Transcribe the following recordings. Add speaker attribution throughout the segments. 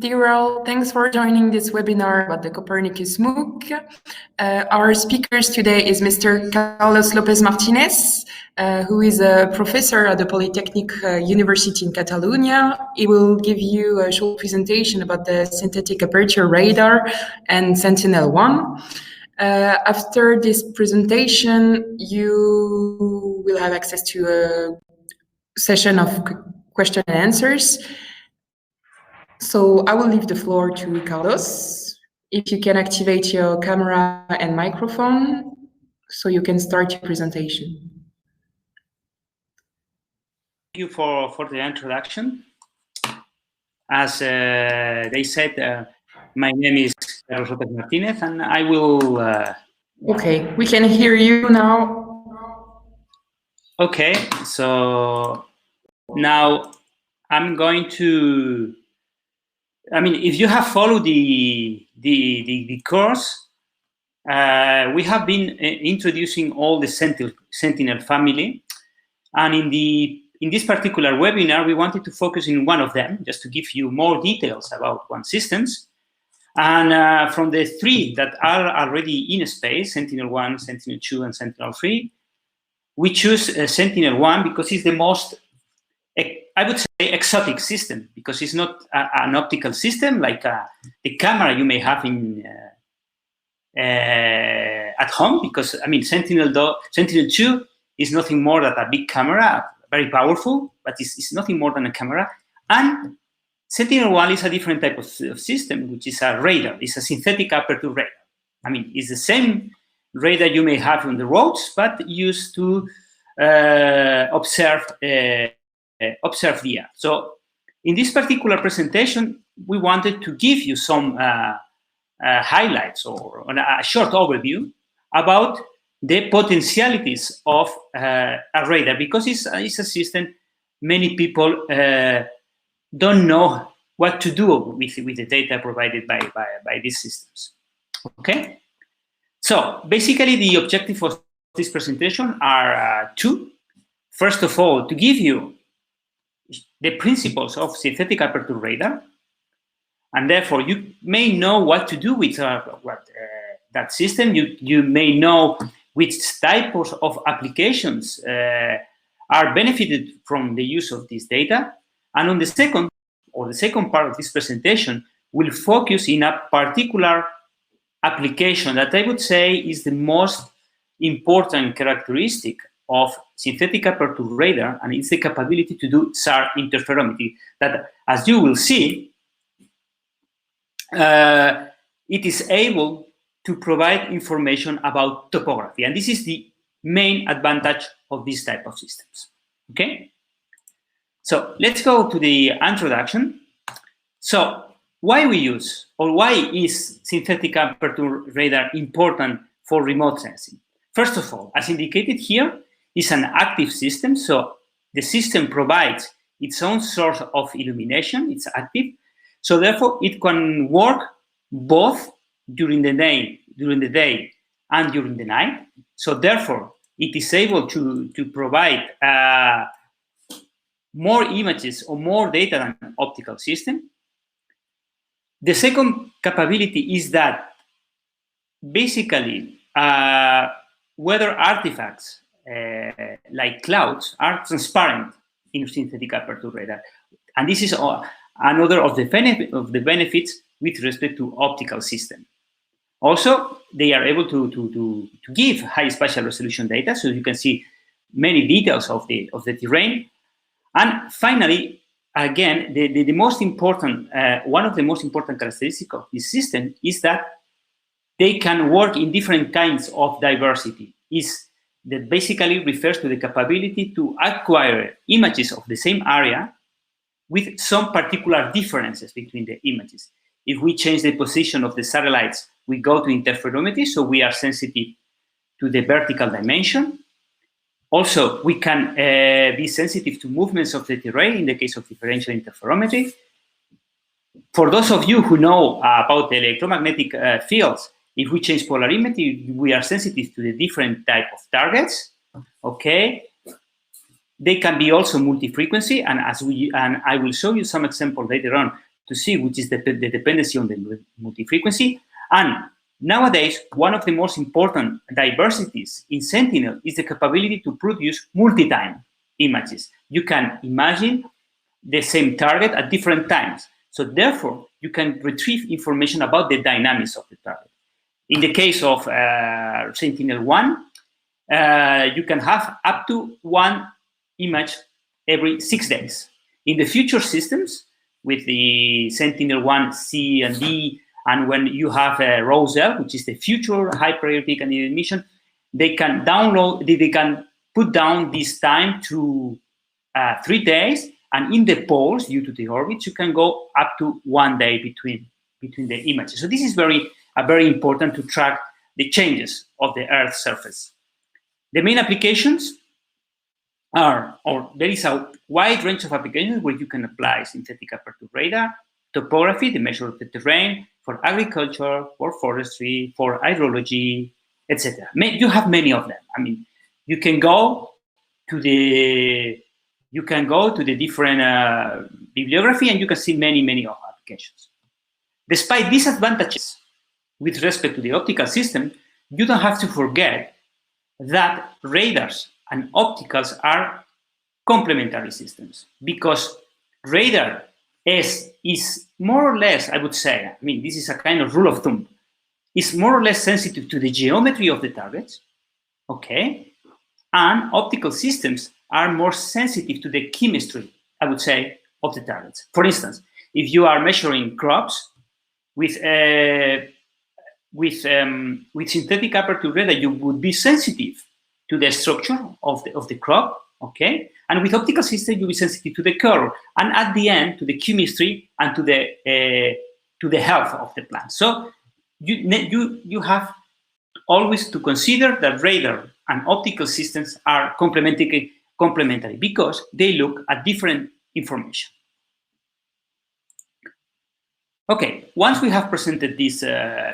Speaker 1: Dear all, thanks for joining this webinar about the Copernicus MOOC. Our speakers today is Mr. Carlos Lopez Martinez, who is a professor at the Polytechnic University in Catalonia. He will give you a short presentation about the synthetic aperture radar and Sentinel-1. After this presentation, you will have access to a session of question and answers. So I will leave the floor to Carlos. If you can activate your camera and microphone, so you can start your presentation.
Speaker 2: Thank you for the introduction. As they said, my name is Carlos Lopez Martinez, and I will...
Speaker 1: Okay, we can hear you now.
Speaker 2: Okay, so now I'm going to... if you have followed the course, we have been introducing all the Sentinel family, and in this particular webinar, we wanted to focus in one of them, just to give you more details about one systems. And from the three that are already in space, Sentinel-1, Sentinel-2, and Sentinel-3, we choose Sentinel-1 because it's the most, I would say, exotic system, because it's not an optical system like the camera you may have in at home, because Sentinel-2 is nothing more than a big camera, very powerful, but it's nothing more than a camera. And Sentinel-1 is a different type of system, which is a radar. It's a synthetic aperture radar. It's the same radar you may have on the roads, but used to observe the Earth. So in this particular presentation, we wanted to give you some highlights or a short overview about the potentialities of a radar, because it's a system many people don't know what to do with the data provided by these systems. Okay, so basically the objective of this presentation are two. First of all, to give you the principles of synthetic aperture radar, and therefore you may know what to do with that system. You may know which type of applications are benefited from the use of this data. And on the second part of this presentation will focus in a particular application that I would say is the most important characteristic of synthetic aperture radar, and it's the capability to do Sar interferometry, that, as you will see, it is able to provide information about topography. And this is the main advantage of this type of systems. Okay? So let's go to the introduction. So why we use, or why is synthetic aperture radar important for remote sensing? First of all, as indicated here, it's an active system, so the system provides its own source of illumination. It's active, so therefore it can work both during the day and during the night. So therefore, it is able to provide more images or more data than an optical system. The second capability is that basically weather artifacts like clouds are transparent in synthetic aperture radar, and this is another of the benefits with respect to optical system. Also, they are able to give high spatial resolution data, so you can see many details of the terrain. And finally, again, the most important one of the most important characteristics of this system is that they can work in different kinds of diversity. That basically refers to the capability to acquire images of the same area with some particular differences between the images. If we change the position of the satellites, we go to interferometry, so we are sensitive to the vertical dimension. Also, we can be sensitive to movements of the terrain in the case of differential interferometry. For those of you who know about the electromagnetic fields, if we change polarimetry, we are sensitive to the different type of targets. Okay, they can be also multi-frequency, and I will show you some examples later on to see which is the dependency on the multi-frequency. And nowadays, one of the most important diversities in Sentinel is the capability to produce multi-time images. You can imagine the same target at different times. So therefore, you can retrieve information about the dynamics of the target. In the case of Sentinel-1, you can have up to one image every 6 days. In the future systems, with the Sentinel-1 C and D, and when you have a ROSEL, which is the future high priority candidate mission, they can put down this time to 3 days, and in the poles, due to the orbits, you can go up to 1 day between the images. So this is very important to track the changes of the Earth's surface. The main applications are, or there is a wide range of applications where you can apply synthetic aperture radar, topography, the measure of the terrain, for agriculture, for forestry, for hydrology, etc. You have many of them. I mean, you can go to the different bibliography, and you can see many of applications. Despite these advantages with respect to the optical system, you don't have to forget that radars and opticals are complementary systems, because radar is more or less, I would say, I mean, this is a kind of rule of thumb, is more or less sensitive to the geometry of the targets, okay? And optical systems are more sensitive to the chemistry, I would say, of the targets. For instance, if you are measuring crops with synthetic aperture radar, you would be sensitive to the structure of the crop, okay? And with optical system, you'll be sensitive to the color, and at the end, to the chemistry and to the health of the plant. So you have always to consider that radar and optical systems are complementary because they look at different information. Okay, once we have presented these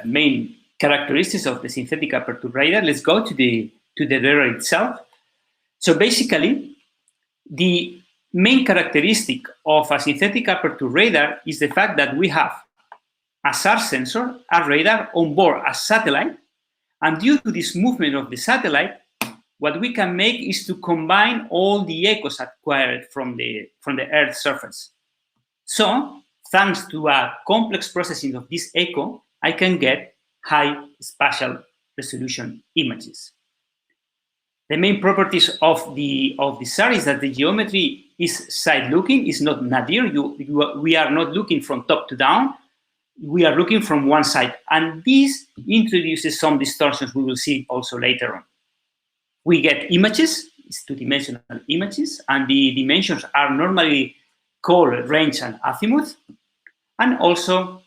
Speaker 2: main characteristics of the synthetic aperture radar, let's go to the radar itself. So basically, the main characteristic of a synthetic aperture radar is the fact that we have a SAR sensor, a radar on board a satellite, and due to this movement of the satellite, what we can make is to combine all the echoes acquired from the Earth's surface. So, thanks to a complex processing of this echo, I can get high spatial resolution images. The main properties of the SAR is that the geometry is side-looking, is not nadir. We are not looking from top to down. We are looking from one side. And this introduces some distortions we will see also later on. We get images, it's two-dimensional images, and the dimensions are normally called range and azimuth. And also,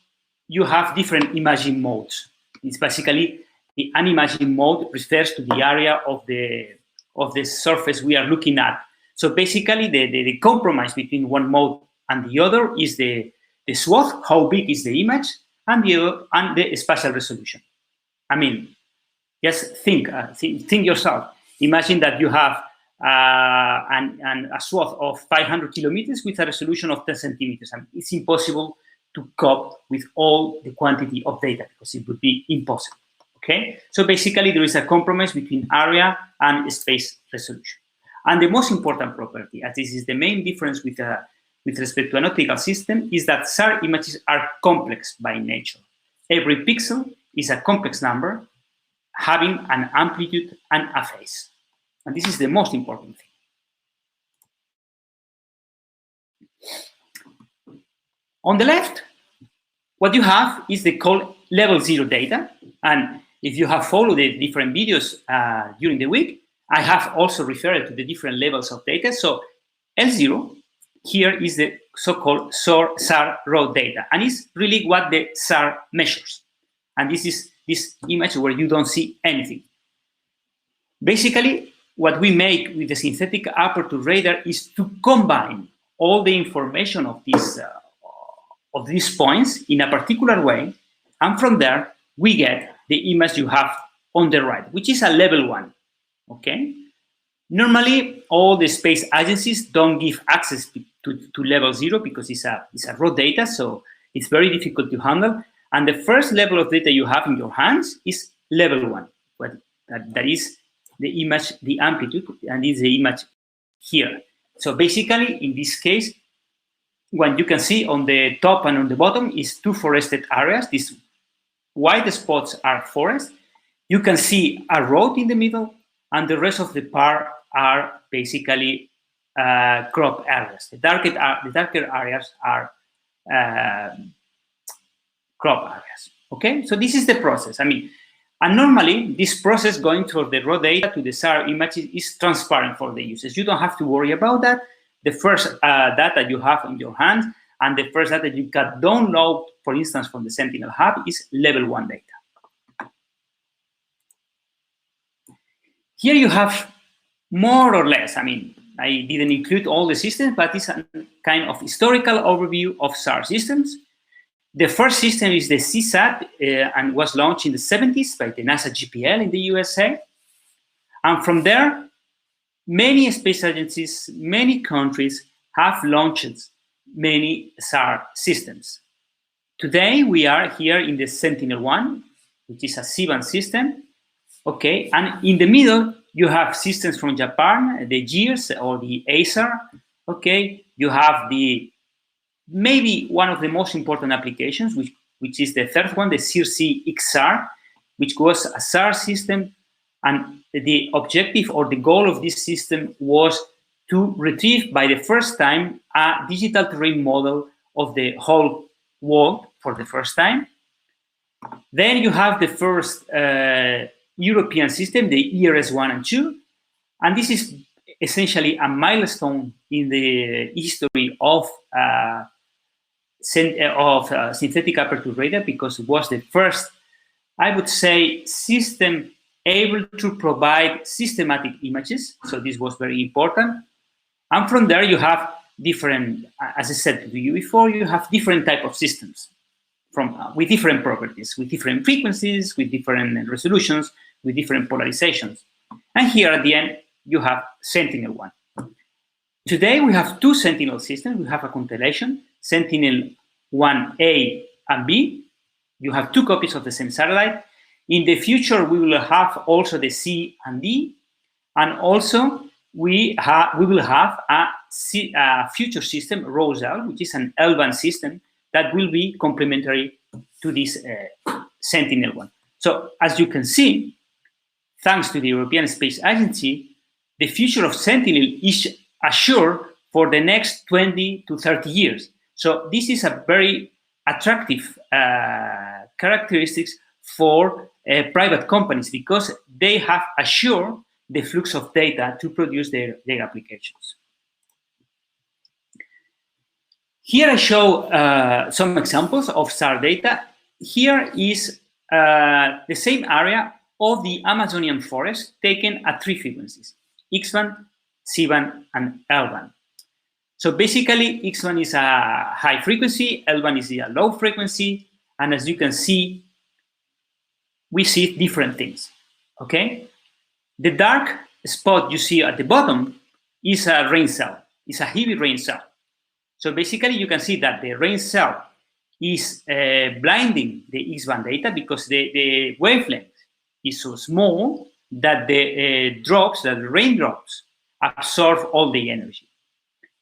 Speaker 2: you have different imaging modes. It's basically the unimaging mode refers to the area of the surface we are looking at. So basically, the compromise between one mode and the other is the swath, how big is the image, and the spatial resolution. I mean, just think yourself. Imagine that you have a swath of 500 kilometers with a resolution of 10 centimeters. And it's impossible to cope with all the quantity of data because it would be impossible. Okay, so basically there is a compromise between area and space resolution. And the most important property, as this is the main difference with respect to an optical system, is that SAR images are complex by nature. Every pixel is a complex number having an amplitude and a phase. And this is the most important thing. On the left, what you have is the called level 0 data. And if you have followed the different videos during the week, I have also referred to the different levels of data. So L0 here is the so-called Sar Raw Data. And it's really what the SAR measures. And this is this image where you don't see anything. Basically, what we make with the synthetic aperture radar is to combine all the information of these points in a particular way, and from there we get the image you have on the right, which is a level 1. Okay. Normally, all the space agencies don't give access to level 0 because it's a raw data, so It's very difficult to handle. And the first level of data you have in your hands is level 1. That is the image, the amplitude, and is the image here. So basically, in this case, what you can see on the top and on the bottom is 2 forested areas. These white spots are forest. You can see a road in the middle, and the rest of the part are basically crop areas. The darker areas are crop areas. Okay, so this is the process. I mean, and normally this process going from the raw data to the SAR images is transparent for the users. You don't have to worry about that. The first data you have in your hands and the first data you can download, for instance, from the Sentinel Hub is level 1 data. Here you have more or less, I mean, I didn't include all the systems, but it's a kind of historical overview of SAR systems. The first system is the CSAT and was launched in the 70s by the NASA GPL in the USA. And from there, many space agencies, many countries have launched many SAR systems. Today, we are here in the Sentinel-1, which is a C-band system. Okay, and in the middle, you have systems from Japan, the GEARS or the ASAR. Okay, you have the maybe one of the most important applications, which is the third one, the CIRC-XR, which was a SAR system. And the objective or the goal of this system was to retrieve by the first time a digital terrain model of the whole world for the first time. Then you have the first European system, the ERS-1 and 2. And this is essentially a milestone in the history of synthetic aperture radar, because it was the first, I would say, system able to provide systematic images. So this was very important. And from there, you have different, as I said to you before, you have different type of systems with different properties, with different frequencies, with different resolutions, with different polarizations. And here at the end, you have Sentinel-1. Today, we have 2 Sentinel systems. We have a constellation, Sentinel-1A and B. You have 2 copies of the same satellite. In the future, we will have also the C and D. And also, we will have a future system, ROSAL, which is an L-band system that will be complementary to this Sentinel-1. So, as you can see, thanks to the European Space Agency, the future of Sentinel is assured for the next 20 to 30 years. So this is a very attractive characteristics for private companies, because they have assured the flux of data to produce their applications. Here I show some examples of SAR data. Here is the same area of the Amazonian forest taken at 3 frequencies: X-band, C-band, and L-band. So basically, X-band is a high frequency, L-band is a low frequency, and as you can see, we see different things, okay? The dark spot you see at the bottom is a rain cell, it's a heavy rain cell. So basically, you can see that the rain cell is blinding the X-band data because the wavelength is so small that the raindrops absorb all the energy.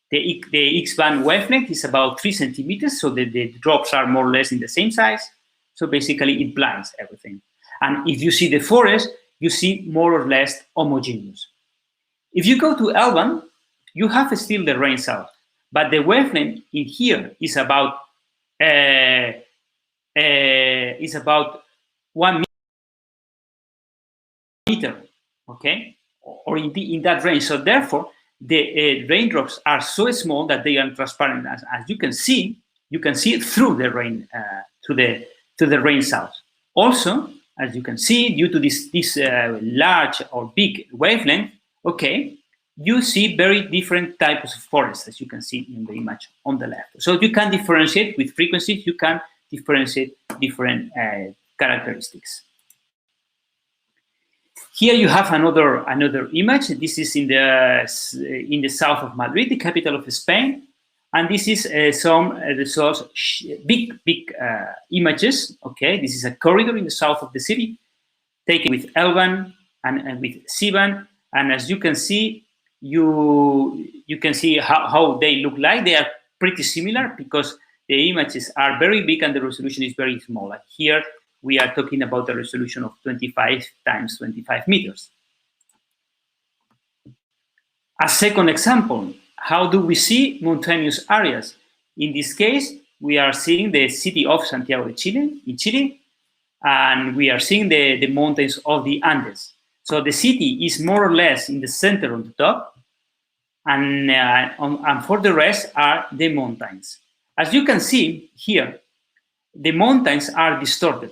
Speaker 2: The X-band wavelength is about 3 centimeters, so the drops are more or less in the same size. So basically, it blinds everything. And if you see the forest, you see more or less homogeneous. If you go to L-band, you have still the rain cell, but the wavelength in here is about 1 meter, okay, or in that range. So therefore, the raindrops are so small that they are transparent. As you can see it through the rain, to the rain cells. Also, as you can see, due to this large or big wavelength, okay, you see very different types of forests, as you can see in the image on the left. So you can differentiate with frequencies. You can differentiate different characteristics. Here you have another image. This is in the south of Madrid, the capital of Spain. And this is some results, big images. Okay, this is a corridor in the south of the city, taken with L-band and with C-band. And as you can see, you can see how they look like. They are pretty similar because the images are very big and the resolution is very small. Like here, we are talking about a resolution of 25 times 25 meters. A second example, how do we see mountainous areas? In this case, we are seeing the city of Santiago de Chile, in Chile, and we are seeing the mountains of the Andes. So the city is more or less in the center on the top, and for the rest are the mountains. As you can see here, the mountains are distorted,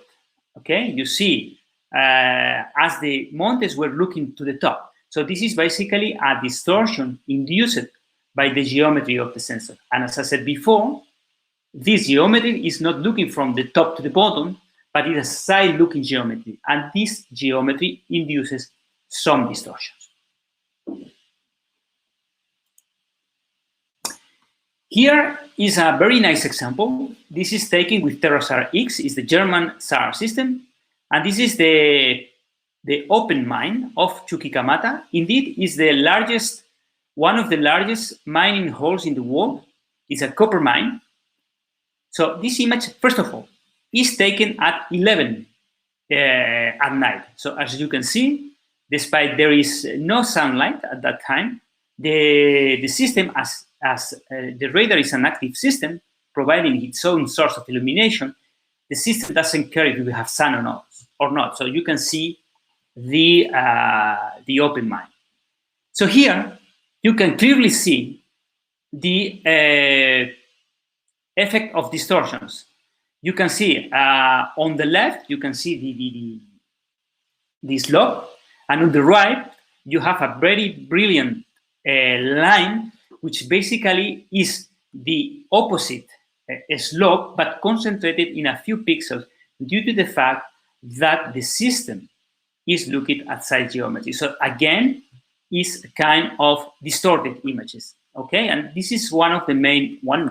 Speaker 2: okay? You see, as the mountains were looking to the top. So this is basically a distortion induced by the geometry of the sensor. And as I said before, this geometry is not looking from the top to the bottom, but it is a side-looking geometry. And this geometry induces some distortions. Here is a very nice example. This is taken with TerraSAR X, is the German SAR system. And this is the open mine of Chuquicamata. Indeed, is the largest, one of the largest mining holes in the world. It's a copper mine. So this image, first of all, is taken at 11 at night. So as you can see, despite there is no sunlight at that time, the system, as the radar is an active system, providing its own source of illumination, the system doesn't care if you have sun or not. So you can see the open mine. So here you can clearly see the effect of distortions. You can see on the left, you can see the slope, and on the right, you have a very brilliant line, which basically is the opposite slope, but concentrated in a few pixels due to the fact that the system is looking at side geometry. So again, is kind of distorted images, okay? And this is one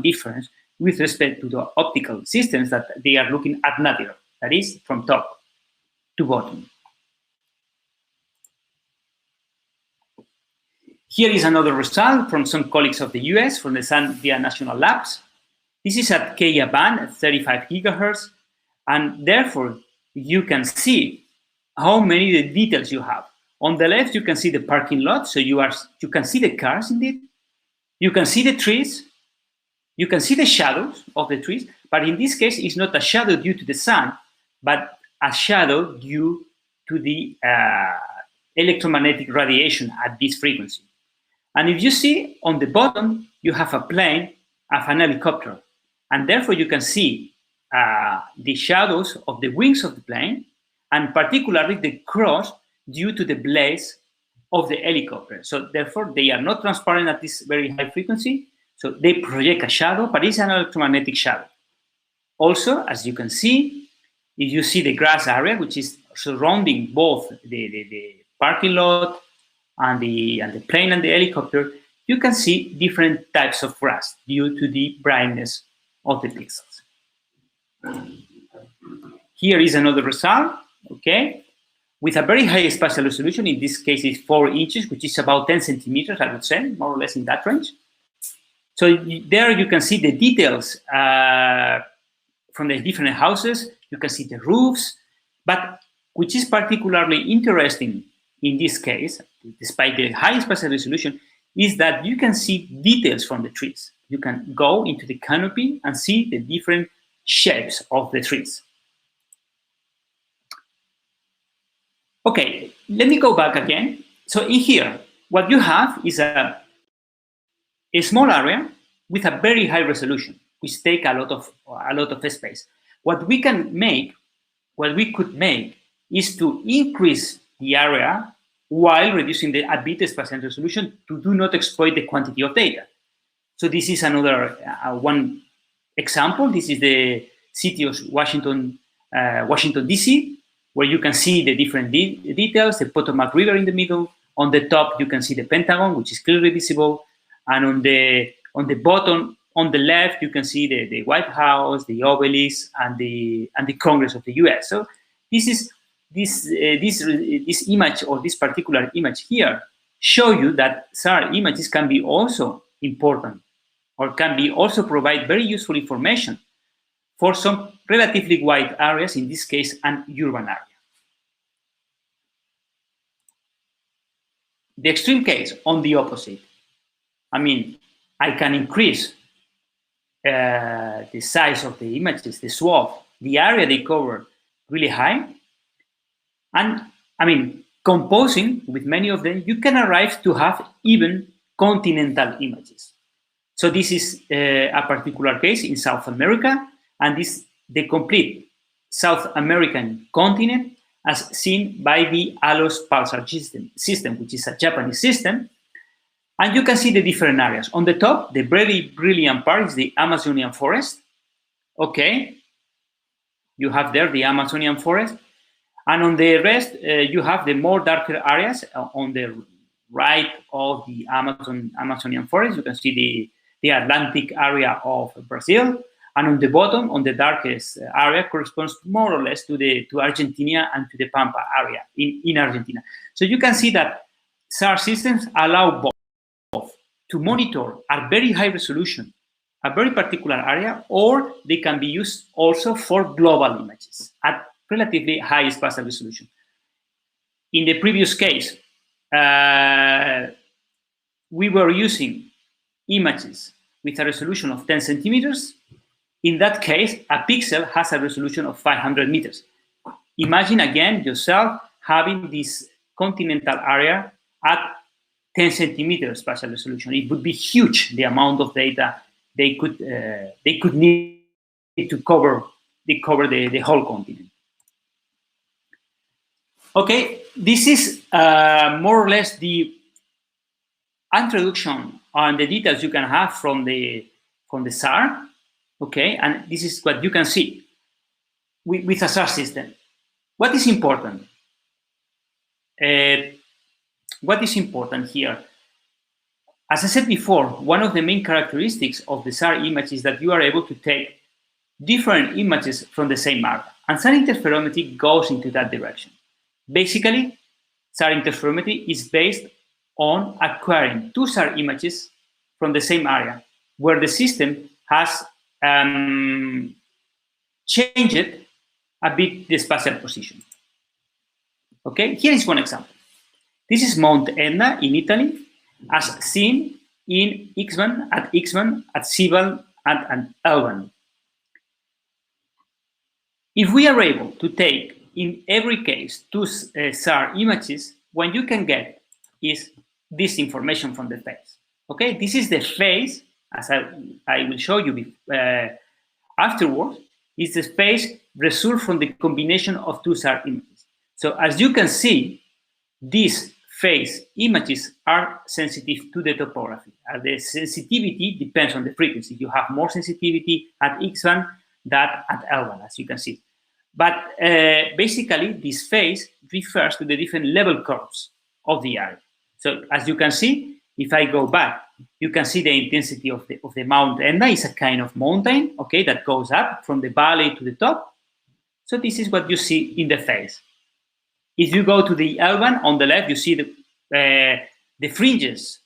Speaker 2: difference with respect to the optical systems, that they are looking at natural, that is from top to bottom. Here is another result from some colleagues of the US, from the Sandia National Labs. This is at Kea band at 35 gigahertz, and therefore you can see how many details you have. On the left, you can see the parking lot, so you can see the cars indeed. You can see the trees. You can see the shadows of the trees, but in this case, it's not a shadow due to the sun, but a shadow due to the electromagnetic radiation at this frequency. And if you see on the bottom, you have a plane of an helicopter, and therefore you can see the shadows of the wings of the plane, and particularly the cross due to the blades of the helicopter. So therefore, they are not transparent at this very high frequency, so they project a shadow, but it's an electromagnetic shadow. Also, as you can see, if you see the grass area, which is surrounding both the parking lot and the plane and the helicopter, you can see different types of grass due to the brightness of the pixels. Here is another result, okay, with a very high spatial resolution. In this case, it's 4 inches, which is about 10 centimeters, I would say, more or less in that range. So there you can see the details from the different houses. You can see the roofs, but which is particularly interesting in this case, despite the high spatial resolution, is that you can see details from the trees. You can go into the canopy and see the different shapes of the trees. Okay, let me go back again. So in here, what you have is a small area with a very high resolution, which take a lot of space. What we could make is to increase the area while reducing a bit spatial resolution to do not exploit the quantity of data. So this is another one example. This is the city of Washington, DC, where you can see the different details, the Potomac River in the middle. On the top, you can see the Pentagon, which is clearly visible. And on the bottom, on the left, you can see the White House, the obelisk, and the Congress of the U.S. So this image, or this particular image here, show you that SAR images can be also important, or can be also provide very useful information for some relatively wide areas, in this case, an urban area. The extreme case, on the opposite. I mean, I can increase the size of the images, the swath, the area they cover really high. And I mean, composing with many of them, you can arrive to have even continental images. So this is a particular case in South America, and this the complete South American continent as seen by the ALOS pulsar system, which is a Japanese system. And you can see the different areas. On the top, the very brilliant part is the Amazonian forest. Okay, you have there the Amazonian forest. And on the rest, you have the more darker areas on the right of the Amazonian forest. You can see the Atlantic area of Brazil. And on the bottom, on the darkest area, corresponds more or less to Argentina and to the Pampa area in Argentina. So you can see that SAR systems allow both to monitor at very high resolution a very particular area, or they can be used also for global images at relatively high spatial resolution. In the previous case, we were using images with a resolution of 10 centimeters. In that case, a pixel has a resolution of 500 meters. Imagine again yourself having this continental area at 10 centimeters spatial resolution. It would be huge, the amount of data they could need to cover the whole continent. Okay, this is more or less the introduction on the details you can have from the SAR. Okay, and this is what you can see with a SAR system. What is important? What is important here? As I said before, one of the main characteristics of the SAR image is that you are able to take different images from the same area. And SAR interferometry goes into that direction. Basically, SAR interferometry is based on acquiring two SAR images from the same area, where the system has changed a bit the spatial position. Okay, here is one example. This is Mount Etna in Italy, as seen in X-band, at C-band, and L-band. If we are able to take, in every case, two SAR images, what you can get is this information from the phase. Okay, this is the phase, as I will show you afterwards, is the phase result from the combination of two SAR images. So as you can see, these phase images are sensitive to the topography. The sensitivity depends on the frequency. You have more sensitivity at X-band than at L-band, as you can see. But basically, this phase refers to the different level curves of the area. So as you can see, if I go back, you can see the intensity of the Mount Etna is a kind of mountain, okay, that goes up from the valley to the top. So this is what you see in the phase. If you go to the L-band on the left, you see the fringes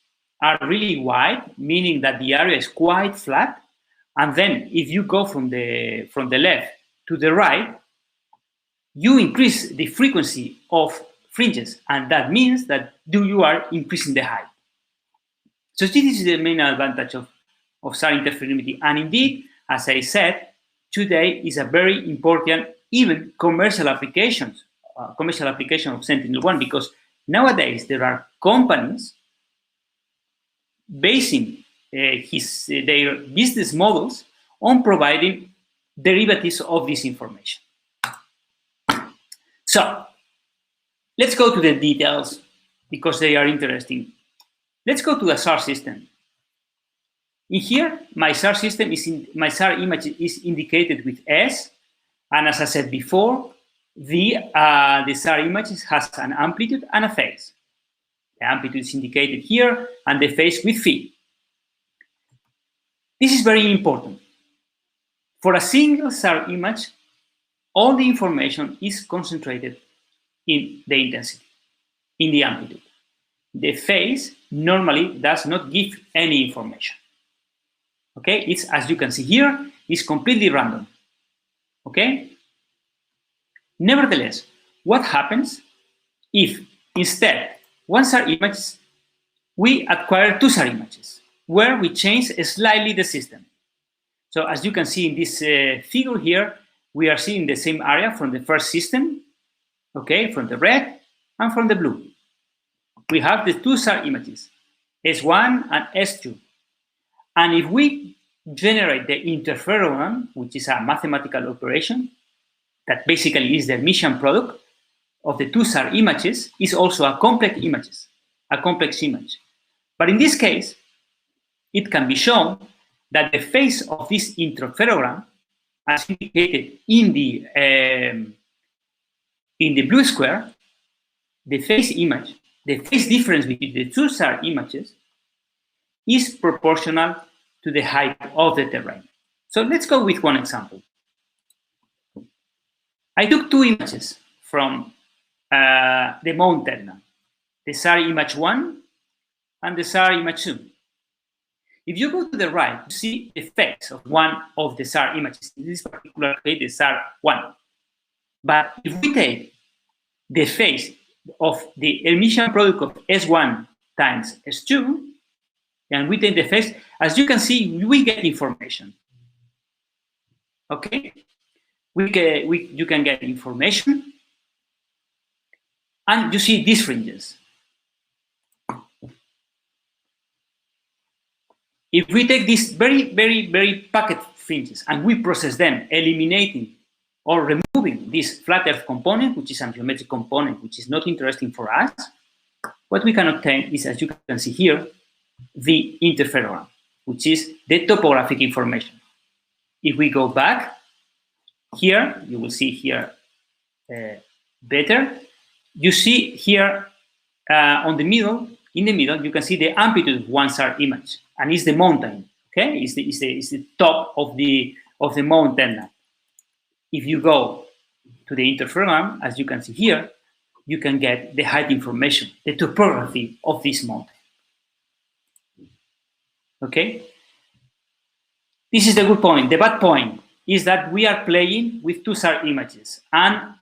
Speaker 2: are really wide, meaning that the area is quite flat. And then if you go from the left to the right, you increase the frequency of fringes, and that means that you are increasing the height. So this is the main advantage of SAR interferometry. And indeed, as I said, today is a very important, even commercial application of Sentinel-1, because nowadays there are companies basing their business models on providing derivatives of this information. So let's go to the details because they are interesting. Let's go to the SAR system. In here, my SAR system my SAR image is indicated with S, and as I said before, the SAR image has an amplitude and a phase. The amplitude is indicated here, and the phase with phi. This is very important. For a single SAR image, all the information is concentrated in the intensity, in the amplitude. The phase normally does not give any information. Okay, it's, as you can see here, it's completely random. Okay? Nevertheless, what happens if instead one SAR image, we acquire two SAR images, where we change slightly the system? So as you can see in this figure here, we are seeing the same area from the first system, okay, from the red and from the blue. We have the two SAR images, S1 and S2. And if we generate the interferogram, which is a mathematical operation that basically is the emission product of the two SAR images, is also a complex image. But in this case, it can be shown that the phase of this interferogram, as indicated in the blue square, the phase image, the phase difference between the two SAR images is proportional to the height of the terrain. So let's go with one example. I took two images from the mountain, the SAR image 1 and the SAR image 2. If you go to the right, you see the effects of one of the SAR images, in this particular case, the SAR 1. But if we take the phase of the emission product of S1 times S2, and we take the phase, as you can see, we get information. Okay? You can get information, and you see these fringes. If we take these very, very, very packet fringes and we process them, eliminating or removing this flat earth component, which is a geometric component, which is not interesting for us, what we can obtain is, as you can see here, the interferogram, which is the topographic information. If we go back here, you will see here better. You see here in the middle, you can see the amplitude of one SAR image, and it's the mountain. Okay, it's the top of the mountain. If you go to the interferogram, as you can see here, you can get the height information, the topography of this mountain. Okay, this is the good point. The bad point is that we are playing with two SAR images, and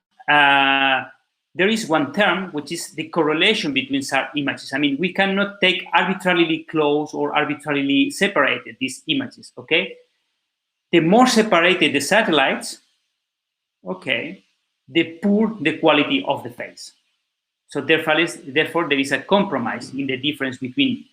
Speaker 2: there is one term, which is the correlation between SAR images. I mean, we cannot take arbitrarily close or arbitrarily separated these images, okay? The more separated the satellites, okay, the poor the quality of the phase. So therefore, there is a compromise in the difference between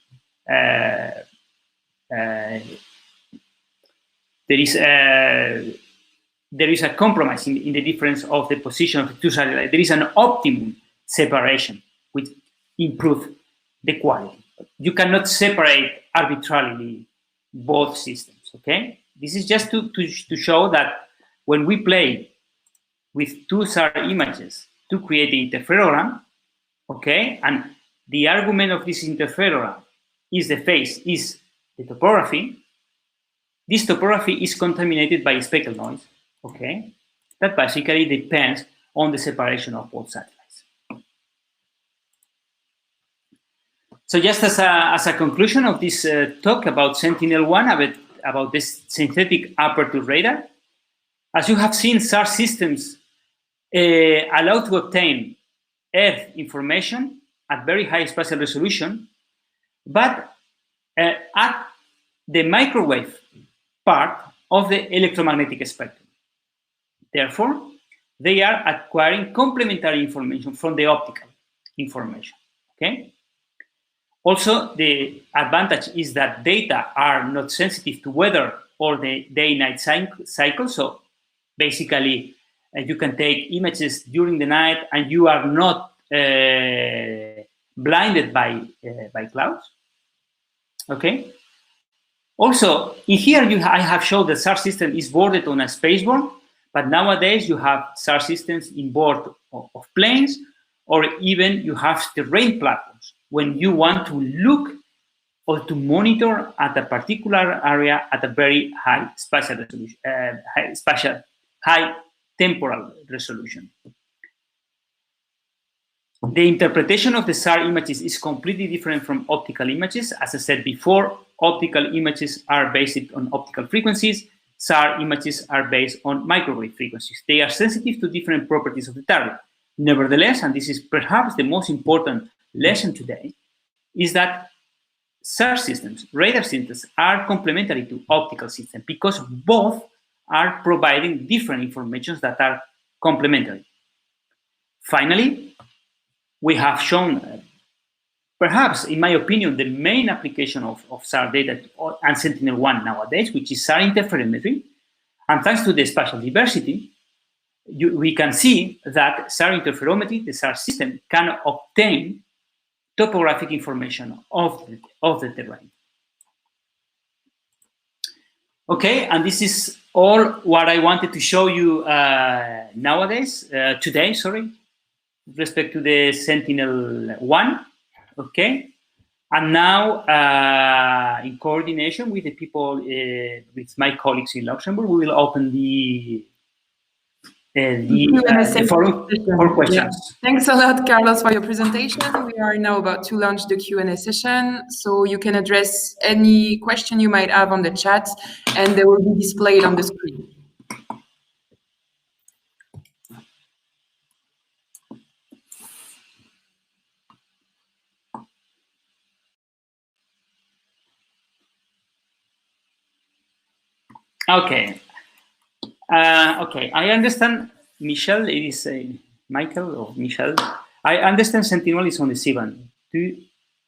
Speaker 2: there is a compromise in the difference of the position of the two satellites. There is an optimum separation which improves the quality. You cannot separate arbitrarily both systems, okay? This is just to show that when we play with two SAR images to create the interferogram, okay, and the argument of this interferogram is the phase, is the topography, this topography is contaminated by spectral noise, okay? That basically depends on the separation of both satellites. So just as a conclusion of this talk about Sentinel-1, about this synthetic aperture radar, as you have seen, SAR systems allow to obtain Earth information at very high spatial resolution, but at the microwave part of the electromagnetic spectrum. Therefore, they are acquiring complementary information from the optical information, okay? Also, the advantage is that data are not sensitive to weather or the day-night cycle. So basically, you can take images during the night and you are not blinded by clouds, okay? Also, in here, I have shown the SAR system is boarded on a spaceborne, but nowadays you have SAR systems in board of planes, or even you have terrain platforms when you want to look or to monitor at a particular area at a very high spatial resolution, high temporal resolution. The interpretation of the SAR images is completely different from optical images. As I said before, optical images are based on optical frequencies. SAR images are based on microwave frequencies. They are sensitive to different properties of the target. Nevertheless, and this is perhaps the most important lesson today, is that SAR systems, radar systems, are complementary to optical systems because both are providing different informations that are complementary. Finally, we have shown, perhaps, in my opinion, the main application of SAR data and Sentinel-1 nowadays, which is SAR interferometry. And thanks to the spatial diversity, we can see that SAR interferometry, the SAR system, can obtain topographic information of the terrain. Okay, and this is all what I wanted to show you today, with respect to the Sentinel-1, okay? And now, in coordination with the people, with my colleagues in Luxembourg, we will open the forum for questions.
Speaker 1: Yeah. Thanks a lot, Carlos, for your presentation. We are now about to launch the Q&A session, so you can address any question you might have on the chat, and they will be displayed on the screen.
Speaker 2: Okay. Okay, I understand, Michel, it is Michael or Michel. I understand Sentinel is on the C-band. Do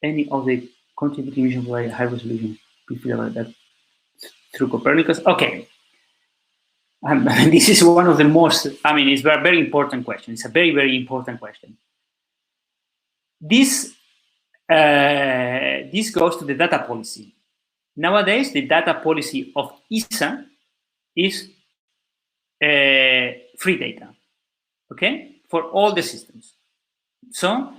Speaker 2: any of the contributing missions provide high resolution? We feel about that through Copernicus? Okay. This is one of the most, it's a very important question. It's a very, very important question. This goes to the data policy. Nowadays, the data policy of ESA is free data, okay, for all the systems. So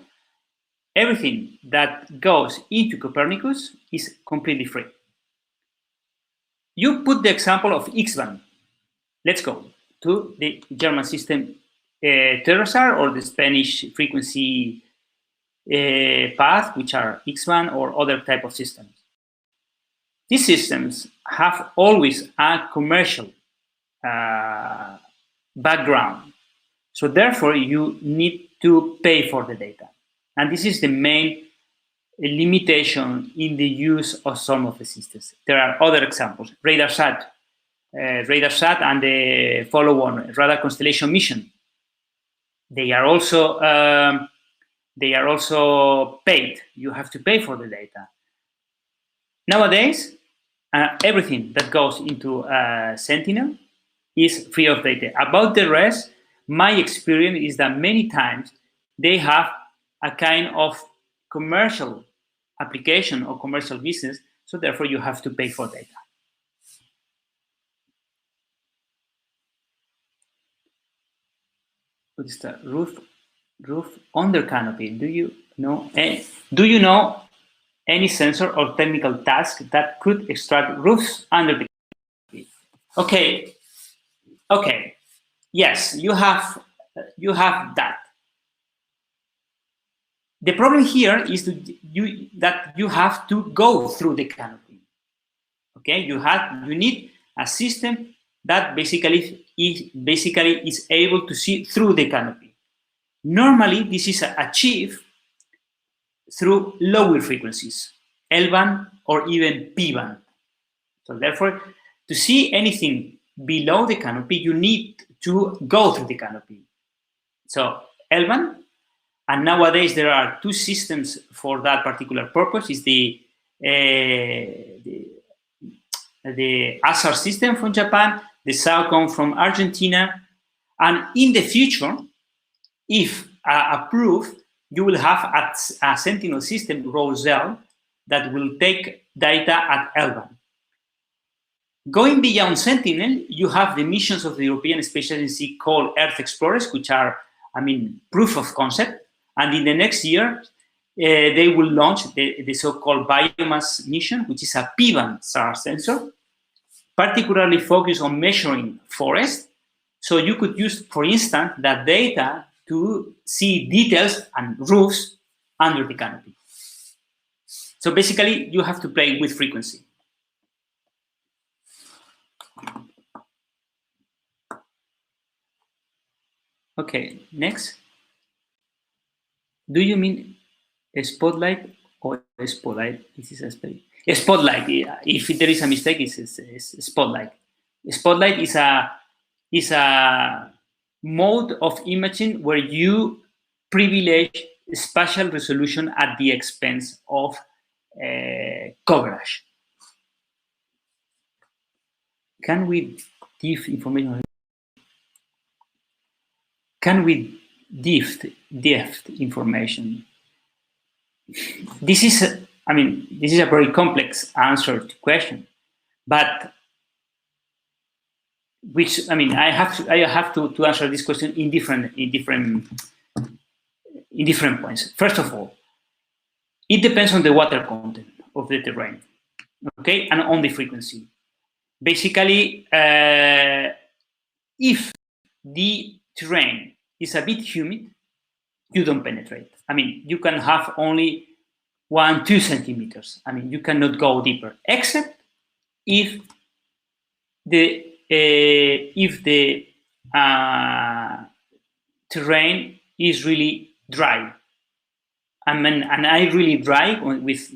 Speaker 2: everything that goes into Copernicus is completely free. You put the example of X-band. Let's go to the German system TerraSAR or the Spanish frequency path, which are X-band or other type of systems. These systems have always a commercial background. So therefore, you need to pay for the data. And this is the main limitation in the use of some of the systems. There are other examples. RadarSat and the follow-on radar constellation mission. They are also paid. You have to pay for the data. Nowadays, everything that goes into Sentinel is free of data. About the rest, my experience is that many times they have a kind of commercial application or commercial business, so therefore you have to pay for data. What is that? Roof under canopy. Do you know any sensor or technical task that could extract roofs under the canopy? Okay. Yes, you have that. The problem here is that you have to go through the canopy. Okay, you need a system that basically is able to see through the canopy. Normally, this is achieved through lower frequencies, L-band or even P-band. So therefore, to see anything below the canopy, you need to go through the canopy. So L-band, and nowadays there are two systems for that particular purpose. Is the ASAR system from Japan, the SAOCOM from Argentina, and in the future, if approved, you will have a Sentinel system, ROSEL, that will take data at L-band. Going beyond Sentinel, you have the missions of the European Space Agency called Earth Explorers, which are, proof of concept. And in the next year, they will launch the so-called biomass mission, which is a P-band SAR sensor, particularly focused on measuring forests. So you could use, for instance, that data to see details and roofs under the canopy. So basically, you have to play with frequency. Okay, next. Do you mean a spotlight or a spotlight? This is a spotlight. A spotlight. If there is a mistake, it's a spotlight. A spotlight is a mode of imaging where you privilege spatial resolution at the expense of coverage. Can we diff information? Can we diff information? This is a very complex answer to question, but I have to answer this question in different points. First of all, it depends on the water content of the terrain, okay, and on the frequency. Basically, if the terrain is a bit humid, you don't penetrate. You can have only 1-2 centimeters. You cannot go deeper, except if the terrain is really dry. And I really dry with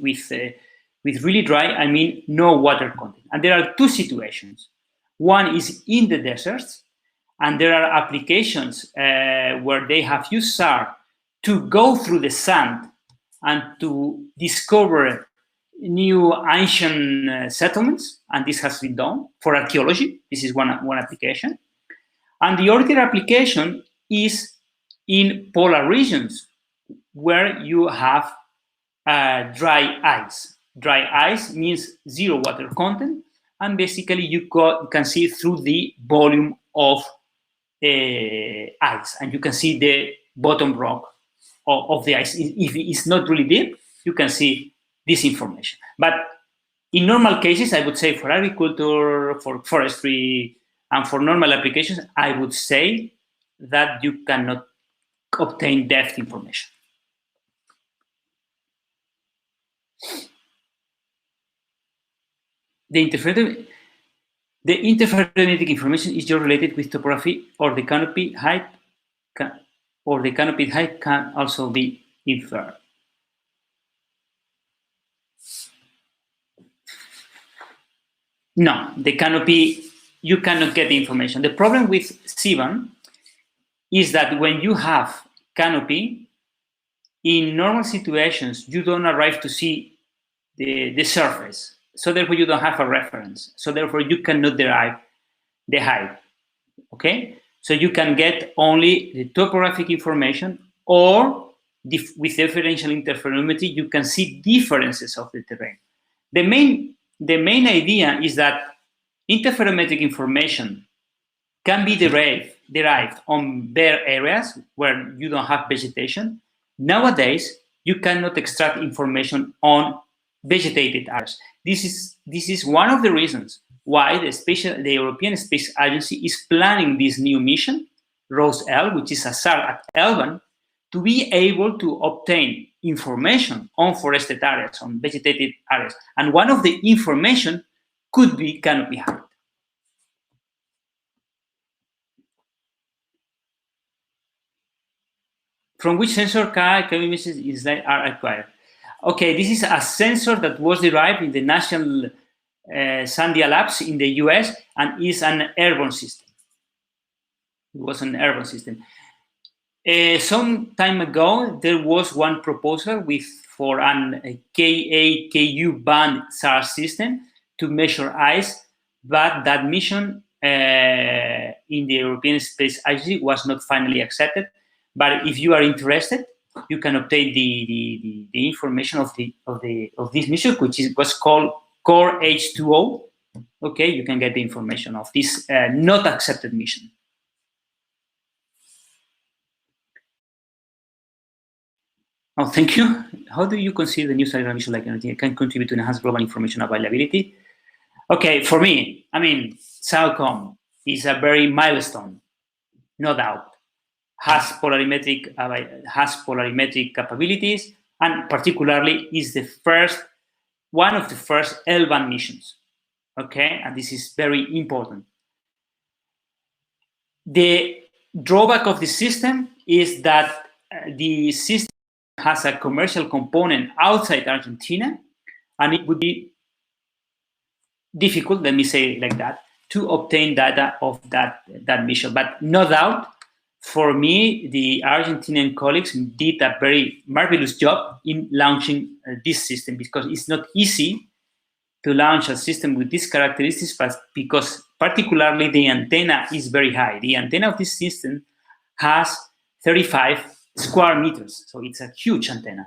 Speaker 2: really dry, I mean no water content. And there are two situations. One is in the deserts, and there are applications where they have used SAR to go through the sand and to discover new ancient settlements, and this has been done for archaeology. This is one application. And the other application is in polar regions, where you have dry ice. Dry ice means zero water content, and basically you can see through the volume of ice, and you can see the bottom rock of the ice. If it's not really deep, you can see this information. But in normal cases, I would say for agriculture, for forestry, and for normal applications, I would say that you cannot obtain depth information. The interferometric information is just related with topography, or the canopy height can also be inferred. No, the canopy, you cannot get the information. The problem with C-band is that when you have canopy, in normal situations, you don't arrive to see the surface. So therefore, you don't have a reference. So therefore, you cannot derive the height, okay? So you can get only the topographic information, or with differential interferometry, you can see differences of the terrain. The main idea is that interferometric information can be derived on bare areas where you don't have vegetation. Nowadays, you cannot extract information on vegetated areas. This is one of the reasons why the European Space Agency is planning this new mission, ROSE-L, which is a SAR at L-band, to be able to obtain information on forested areas, on vegetated areas. And one of the information could be canopy height. From which sensor can images are acquired? Okay, this is a sensor that was derived in the National Sandia Labs in the US, and is an airborne system. It was an airborne system. Some time ago, there was one proposal for an Ka/Ku band SAR system to measure ice, but that mission in the European Space Agency was not finally accepted. But if you are interested, you can obtain the information of this mission, which was called Core H2O. Okay, you can get the information of this not accepted mission. Oh, thank you. How do you consider the new satellite mission like energy can contribute to enhance global information availability? Okay, for me, I mean, SAOCOM is a very milestone, no doubt. Has polarimetric capabilities, and particularly is one of the first L-band missions. Okay, and this is very important. The drawback of the system is that the system has a commercial component outside Argentina, and it would be difficult, let me say it like that, to obtain data of that mission. But no doubt, for me, the Argentinian colleagues did a very marvelous job in launching this system, because it's not easy to launch a system with these characteristics, but because particularly the antenna is very high. The antenna of this system has 35 square meters, so it's a huge antenna.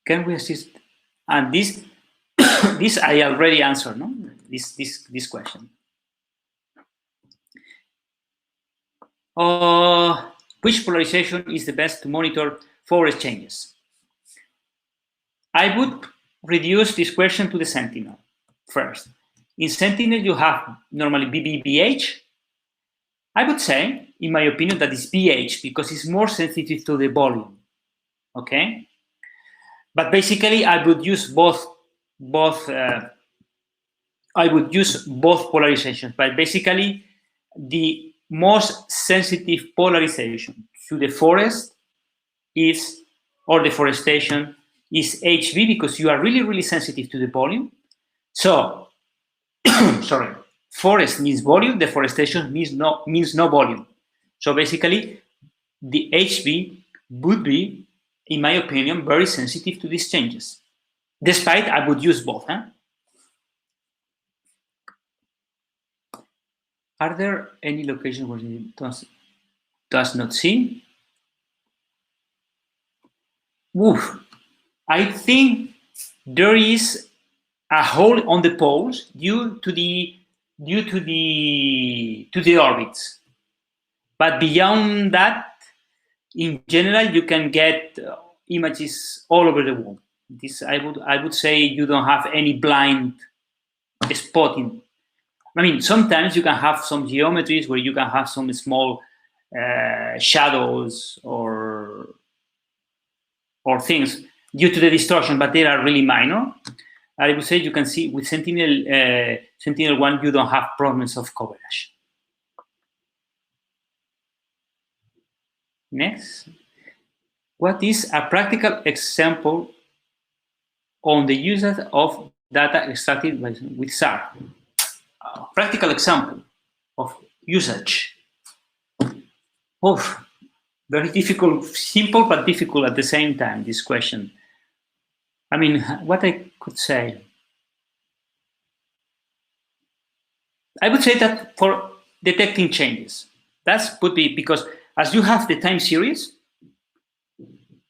Speaker 2: Can we assist? And this, this I already answered, no? This question. Which polarization is the best to monitor forest changes? I would reduce this question to the Sentinel first. In Sentinel, you have normally BBBH. I would say, in my opinion, that is BH because it's more sensitive to the volume. Okay, but basically, I would use both. I would use both polarizations, but basically, the most sensitive polarization to the forest is, or deforestation, is HV because you are really, really sensitive to the volume. So, sorry, forest means volume, deforestation means no volume. So basically, the HV would be, in my opinion, very sensitive to these changes. Despite I would use both. Huh? Are there any locations where it does not see? Oof. I think there is a hole on the poles due to the orbits. But beyond that, in general, you can get images all over the world. This I would say you don't have any blind spotting. I mean, sometimes you can have some geometries where you can have some small shadows or things due to the distortion, but they are really minor. I would say you can see with Sentinel-1, you don't have problems of coverage. Next. What is a practical example on the usage of data extracted with SAR? A practical example of usage. Oh, very difficult, simple but difficult at the same time, this question. I mean, what I could say? I would say that for detecting changes, that would be because as you have the time series,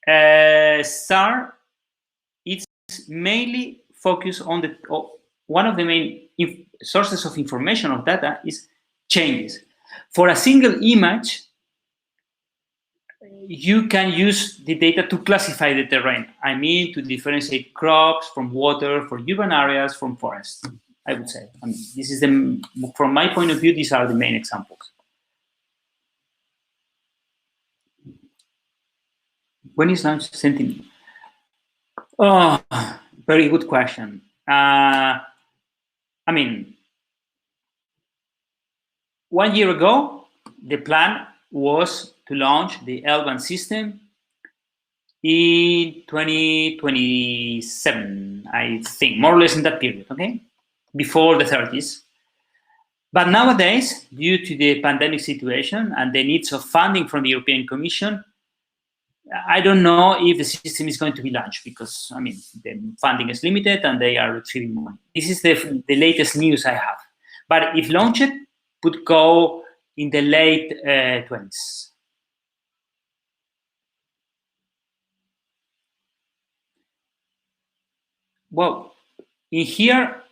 Speaker 2: SAR it's mainly focused on one of the main sources of information of data is changes. For a single image, you can use the data to classify the terrain. I mean, to differentiate crops from water, for urban areas from forests. I would say. I mean, this is from my point of view, these are the main examples. When is launched Sentinel? Oh, very good question. I mean, 1 year ago, the plan was to launch the L-band system in 2027, I think, more or less in that period, okay? Before the 30s. But nowadays, due to the pandemic situation and the needs of funding from the European Commission, I don't know if the system is going to be launched because, I mean, the funding is limited and they are retrieving money. This is the latest news I have. But if launched, would go in the late 20s. Well, in here,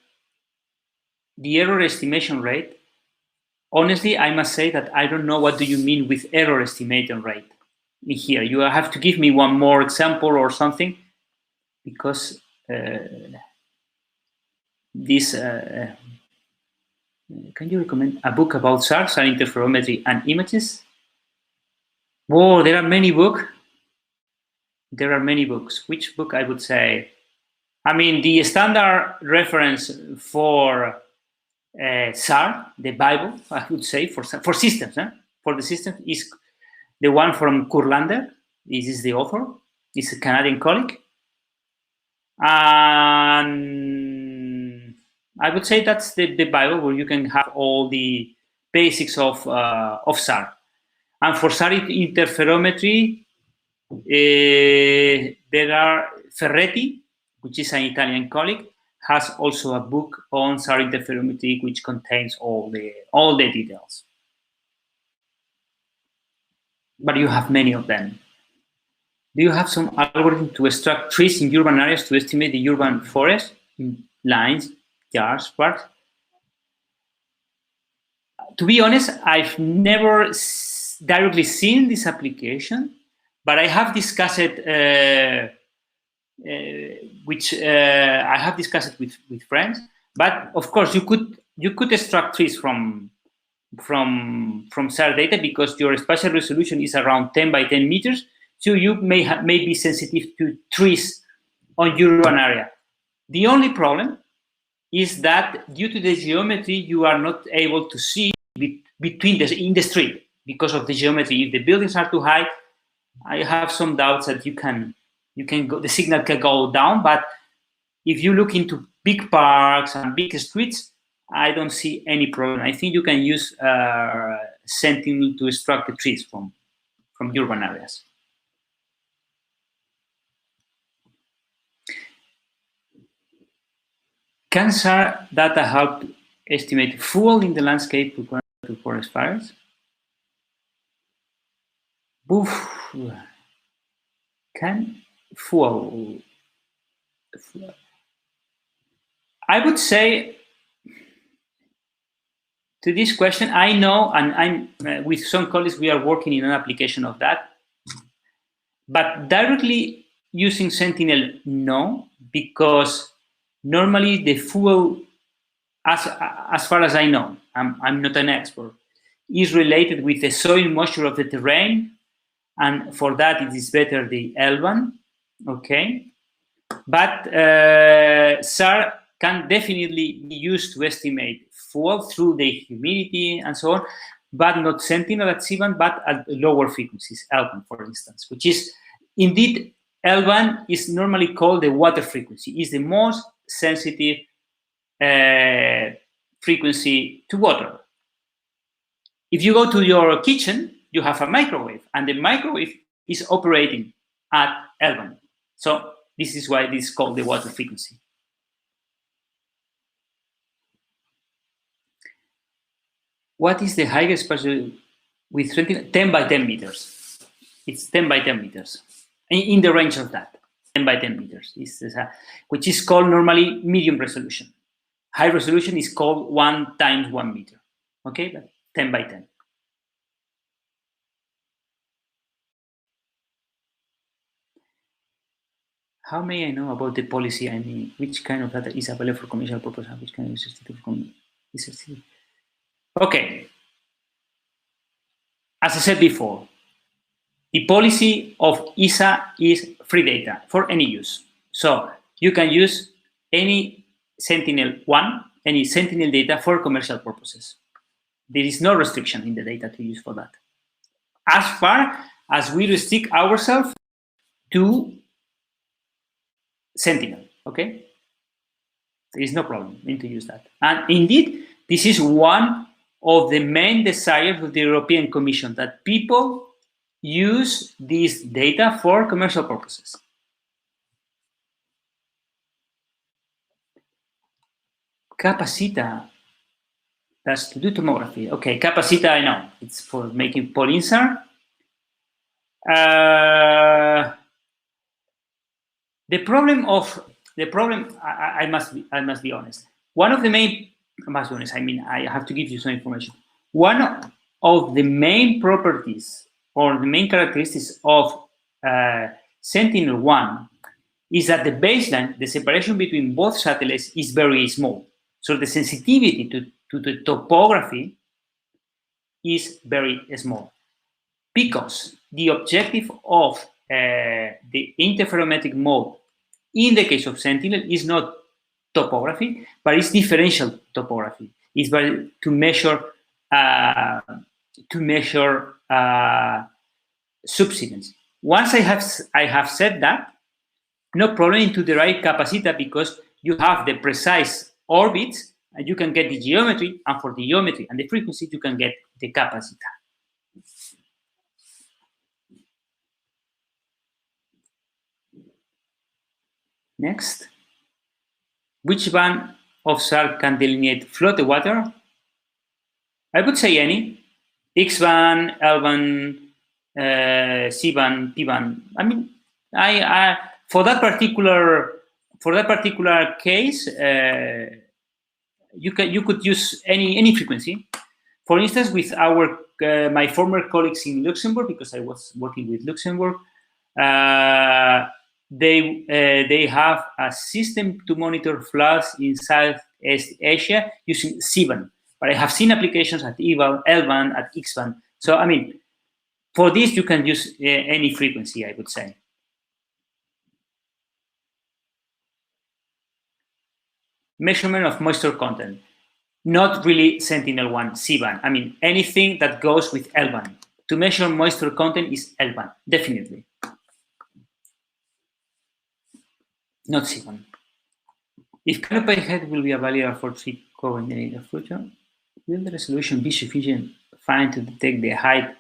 Speaker 2: the error estimation rate honestly, I must say that I don't know what do you mean with error estimation rate here. You have to give me one more example or something, because this. Can you recommend a book about SAR, SAR interferometry and images? Whoa, there are many books. There are many books. Which book I would say? I mean, the standard reference for SAR, the Bible, I would say, for systems, for the system, is the one from Kurlander. This is the author. It's a Canadian colleague. And I would say that's the Bible, where you can have all the basics of SAR. And for SAR interferometry, there are Ferretti, which is an Italian colleague, has also a book on SAR interferometry, which contains all the details. But you have many of them. Do you have some algorithm to extract trees in urban areas to estimate the urban forest in lines, yards, parks? To be honest, I've never directly seen this application, but I have discussed it, I have discussed it with friends. But of course, you could extract trees from SAR data, because your spatial resolution is around 10 by 10 meters. So you may be sensitive to trees on your urban area. The only problem is that due to the geometry, you are not able to see in the street because of the geometry. If the buildings are too high, I have some doubts that the signal can go down. But if you look into big parks and big streets, I don't see any problem. I think you can use Sentinel to extract the trees from urban areas. Can SAR data help estimate fuel in the landscape required to forest fires? Can fuel? I would say, to this question, I know, and I'm with some colleagues, we are working in an application of that. But directly using Sentinel, no, because normally the fuel, as far as I know, I'm not an expert, is related with the soil moisture of the terrain, and for that it is better the L1, okay? But SAR can definitely be used to estimate fuel through the humidity and so on, but not Sentinel at C1, but at lower frequencies, L1, for instance, which is indeed, L1 is normally called the water frequency. It's the most sensitive frequency to water. If you go to your kitchen, you have a microwave, and the microwave is operating at L1. So this is why this is called the water frequency. What is the highest spatial with 10 by 10 meters? It's 10 by 10 meters. In the range of that, 10 by 10 meters, which is called normally medium resolution. High resolution is called 1 times 1 meter. Okay, but 10 by 10. How may I know about the policy? I mean, which kind of data is available for commercial purpose and which kind of is sensitive? Okay. As I said before, the policy of ESA is free data for any use. So you can use any Sentinel-1, any Sentinel data for commercial purposes. There is no restriction in the data to use for that. As far as we restrict ourselves to Sentinel, okay? There is no problem in to use that. And indeed, this is one of the main desires of the European Commission, that people use this data for commercial purposes. Capacita, that's to do tomography. Okay, Capacita, I know, it's for making Polinsar. The problem, I must be honest. One of the main, I must be honest, I mean, I have to give you some information. one of the main properties or the main characteristics of Sentinel-1 is that the baseline, the separation between both satellites is very small. So the sensitivity to the topography is very small, because the objective of the interferometric mode in the case of Sentinel is not topography, but it's differential topography. It's to measure subsidence. Once I have said that, no problem to derive capacita, because you have the precise orbits and you can get the geometry, and for the geometry and the frequency you can get the capacita. Next. Which band of SAR can delineate floated water? I would say any. X-band, L-band, C-band, P-band. I mean, for that particular case, you could use any frequency. For instance, with my former colleagues in Luxembourg, because I was working with Luxembourg, they have a system to monitor floods in Southeast Asia using C-band. But I have seen applications at L-band, at X-band. So, I mean, for this, you can use any frequency, I would say. Measurement of moisture content. Not really Sentinel-1, C-band. I mean, anything that goes with L-band. To measure moisture content is L-band, definitely. Not C-band. If canopy head will be available for tree covering in the future, will the resolution be sufficient fine to detect the height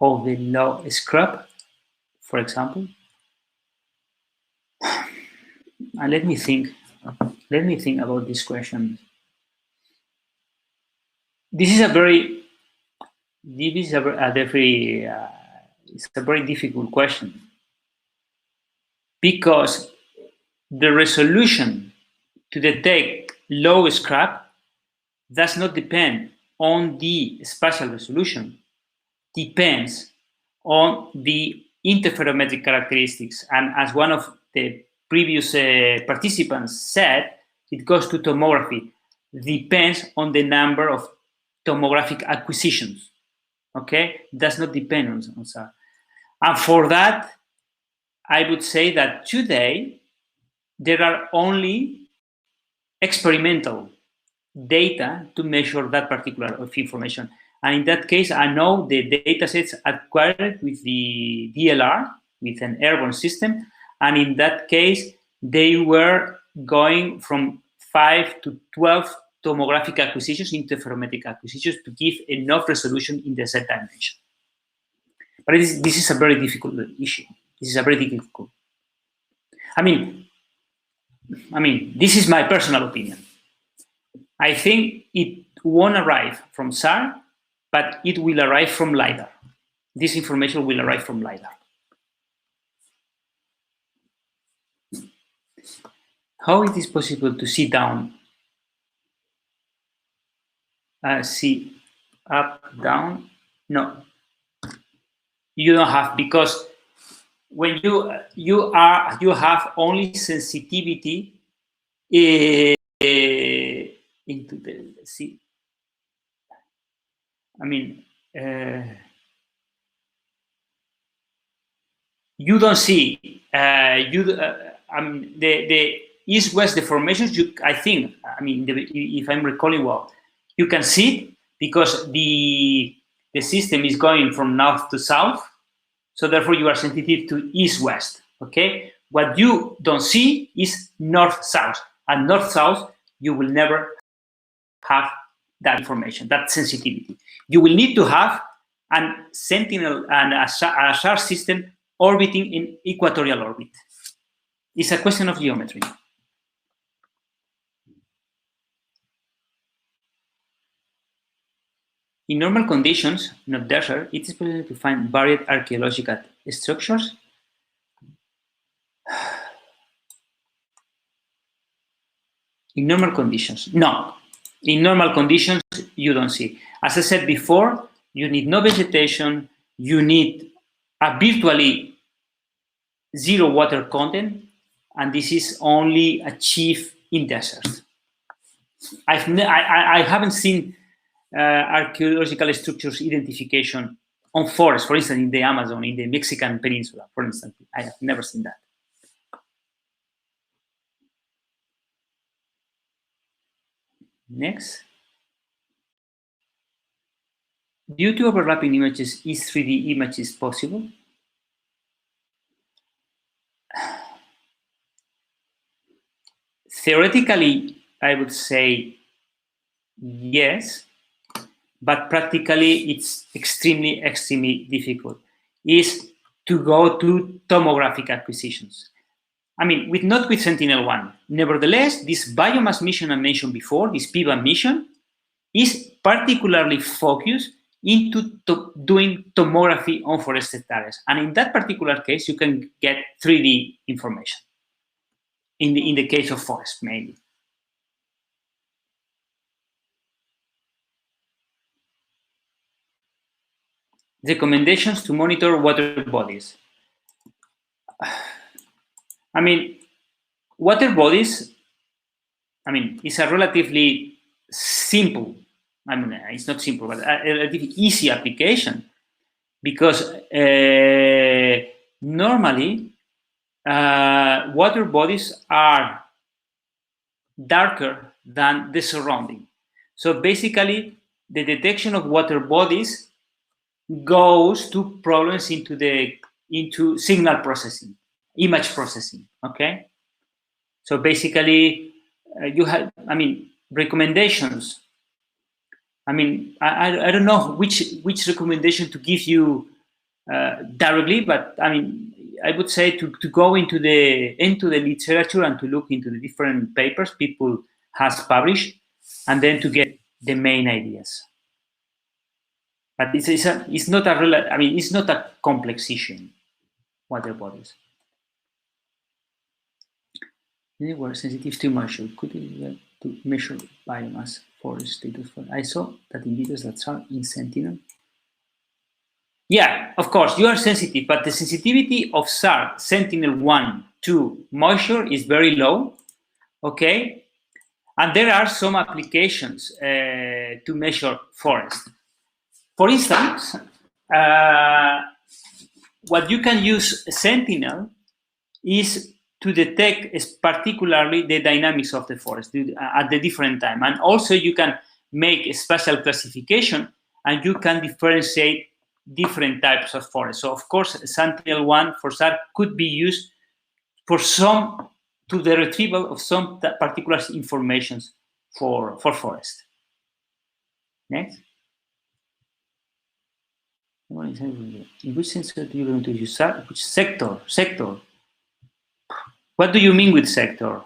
Speaker 2: of the low scrub, for example? And let me think about this question. This is a very difficult question, because the resolution to detect low scrap does not depend on the spatial resolution, depends on the interferometric characteristics. And as one of the previous participants said, it goes to tomography. Depends on the number of tomographic acquisitions. Okay, does not depend on SAR. And for that, I would say that today there are only experimental data to measure that particular information. And in that case, I know the data sets acquired with the DLR, with an airborne system. And in that case, they were going from 5 to 12 tomographic acquisitions, interferometric acquisitions, to give enough resolution in the Z dimension. But this is a very difficult issue. This is a very difficult. I mean, this is my personal opinion. I think it won't arrive from SAR, but it will arrive from LiDAR. This information will arrive from LiDAR. How it is possible to see down? See up, down? No, you don't have, because when you have only sensitivity into the see. I mean, you don't see the east-west deformations. I think, if I'm recalling well, you can see it because the system is going from north to south, so therefore you are sensitive to east-west. Okay, what you don't see is north-south, and north-south you will never have that information, that sensitivity. You will need to have a Sentinel and a SAR system orbiting in equatorial orbit. It's a question of geometry. In normal conditions, not desert, it is possible to find varied archaeological structures. In normal conditions, no. In normal conditions, you don't see. As I said before, you need no vegetation, you need a virtually zero water content, and this is only achieved in deserts. I haven't seen archaeological structures identification on forests, for instance, in the Amazon, in the Mexican peninsula, for instance. I have never seen that. Next. Due to overlapping images, is 3D images possible? Theoretically, I would say yes, but practically it's extremely, extremely difficult. Is to go to tomographic acquisitions. I mean, not with Sentinel-1. Nevertheless, this biomass mission I mentioned before, this PIVA mission, is particularly focused into doing tomography on forested areas. And in that particular case, you can get 3D information. In the case of forest, mainly. Recommendations to monitor water bodies. I mean, water bodies, it's a relatively simple, it's not simple, but a relatively easy application, because normally water bodies are darker than the surrounding. So basically, the detection of water bodies goes to problems into signal processing, image processing. Okay. So basically, you have, recommendations. I don't know which recommendation to give you directly, but I would say to go into the literature and to look into the different papers people has published, and then to get the main ideas. But it's not a complex issue. Water bodies. They were sensitive to measure. Could it to measure biomass forest status? I saw that in videos that are in Sentinel. Yeah, of course, you are sensitive, but the sensitivity of SAR Sentinel-1 to moisture is very low, okay? And there are some applications to measure forest. For instance, what you can use Sentinel is to detect particularly the dynamics of the forest at the different time. And also you can make a spatial classification and you can differentiate different types of forest. So of course, Sentinel-1 for SAR could be used for to the retrieval of some particular information for forest. Next. In which sensor do you want to use SAR? Which sector? Sector. What do you mean with sector?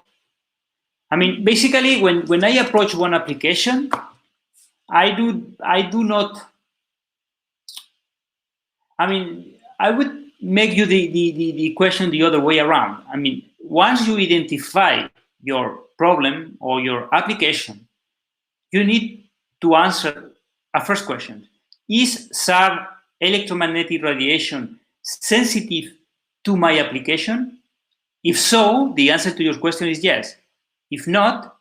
Speaker 2: Basically, when I approach one application, I do not. I would make you the question the other way around. Once you identify your problem or your application, you need to answer a first question. Is SAR electromagnetic radiation sensitive to my application? If so, the answer to your question is yes. If not,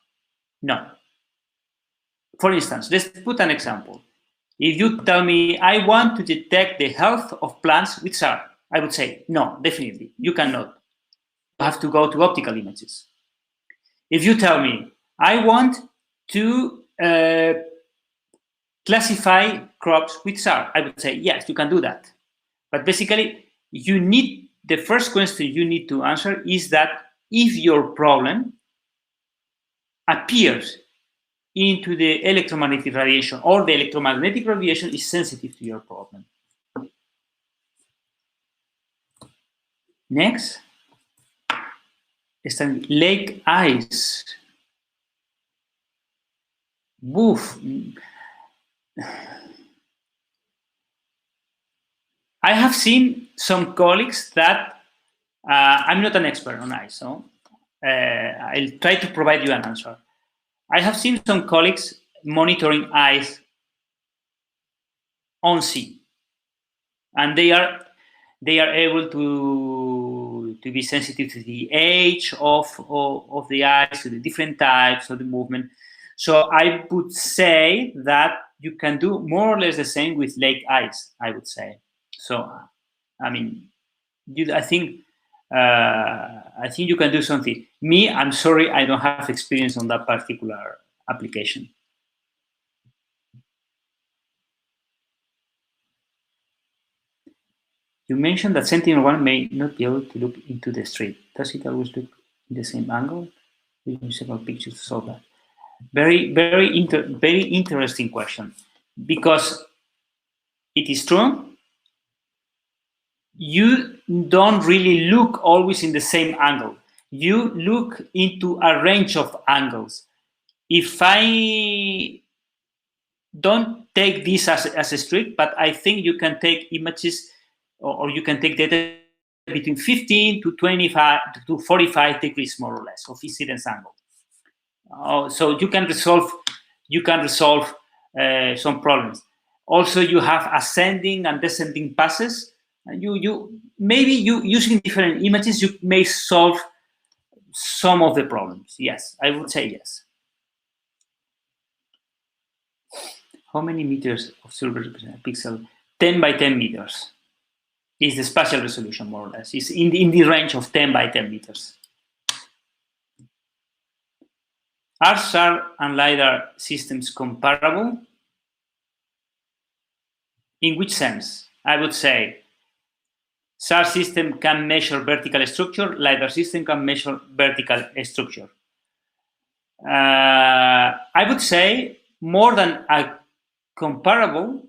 Speaker 2: no. For instance, let's put an example. If you tell me, I want to detect the health of plants with SAR, I would say, no, definitely, you cannot. You have to go to optical images. If you tell me, I want to classify crops with SAR, I would say, yes, you can do that. But basically, the first question you need to answer is that if your problem appears into the electromagnetic radiation or the electromagnetic radiation is sensitive to your problem. Next, lake ice. Woof. I have seen some colleagues that, I'm not an expert on ice, so I'll try to provide you an answer. I have seen some colleagues monitoring ice on sea, and they are able to be sensitive to the age of the ice, to the different types of the movement. So I would say that you can do more or less the same with lake ice, I would say. So, I mean, I think you can do something. Me, I'm sorry, I don't have experience on that particular application. You mentioned that Sentinel-1 may not be able to look into the street. Does it always look in the same angle? We use several pictures to solve that. Very interesting question, because it is true. You don't really look always in the same angle. You look into a range of angles. If I don't take this as a strict, but I think you can take images or you can take data between 15 to 25 to 45 degrees, more or less, of incidence angle. So you can resolve some problems. Also, you have ascending and descending passes. You maybe using different images, you may solve some of the problems. Yes, I would say yes. How many meters of silver represent a pixel? 10 by 10 meters is the spatial resolution, more or less. It's in the range of 10 by 10 meters. Are SAR and LiDAR systems comparable? In which sense? I would say SAR system can measure vertical structure, LiDAR system can measure vertical structure. I would say more than a comparable,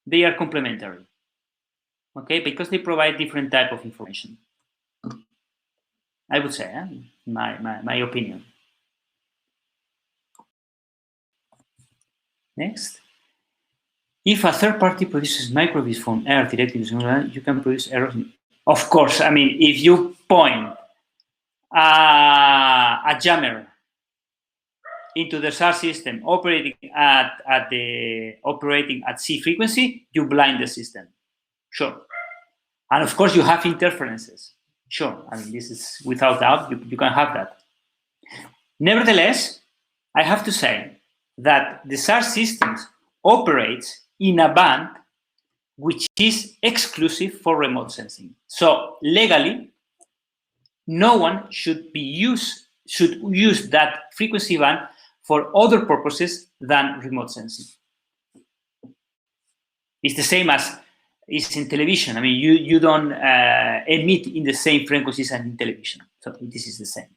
Speaker 2: they are complementary. Okay, because they provide different type of information. I would say, my opinion. Next. If a third party produces microwaves from air directly to you can produce errors. Of course, I mean, if you point a jammer into the SAR system operating at C frequency, you blind the system. Sure. And of course, you have interferences. Sure. I mean, this is without doubt, you can have that. Nevertheless, I have to say that the SAR systems operates in a band which is exclusive for remote sensing. So legally, no one should use that frequency band for other purposes than remote sensing. It's the same as is in television. I mean, you don't emit in the same frequencies as in television. So this is the same.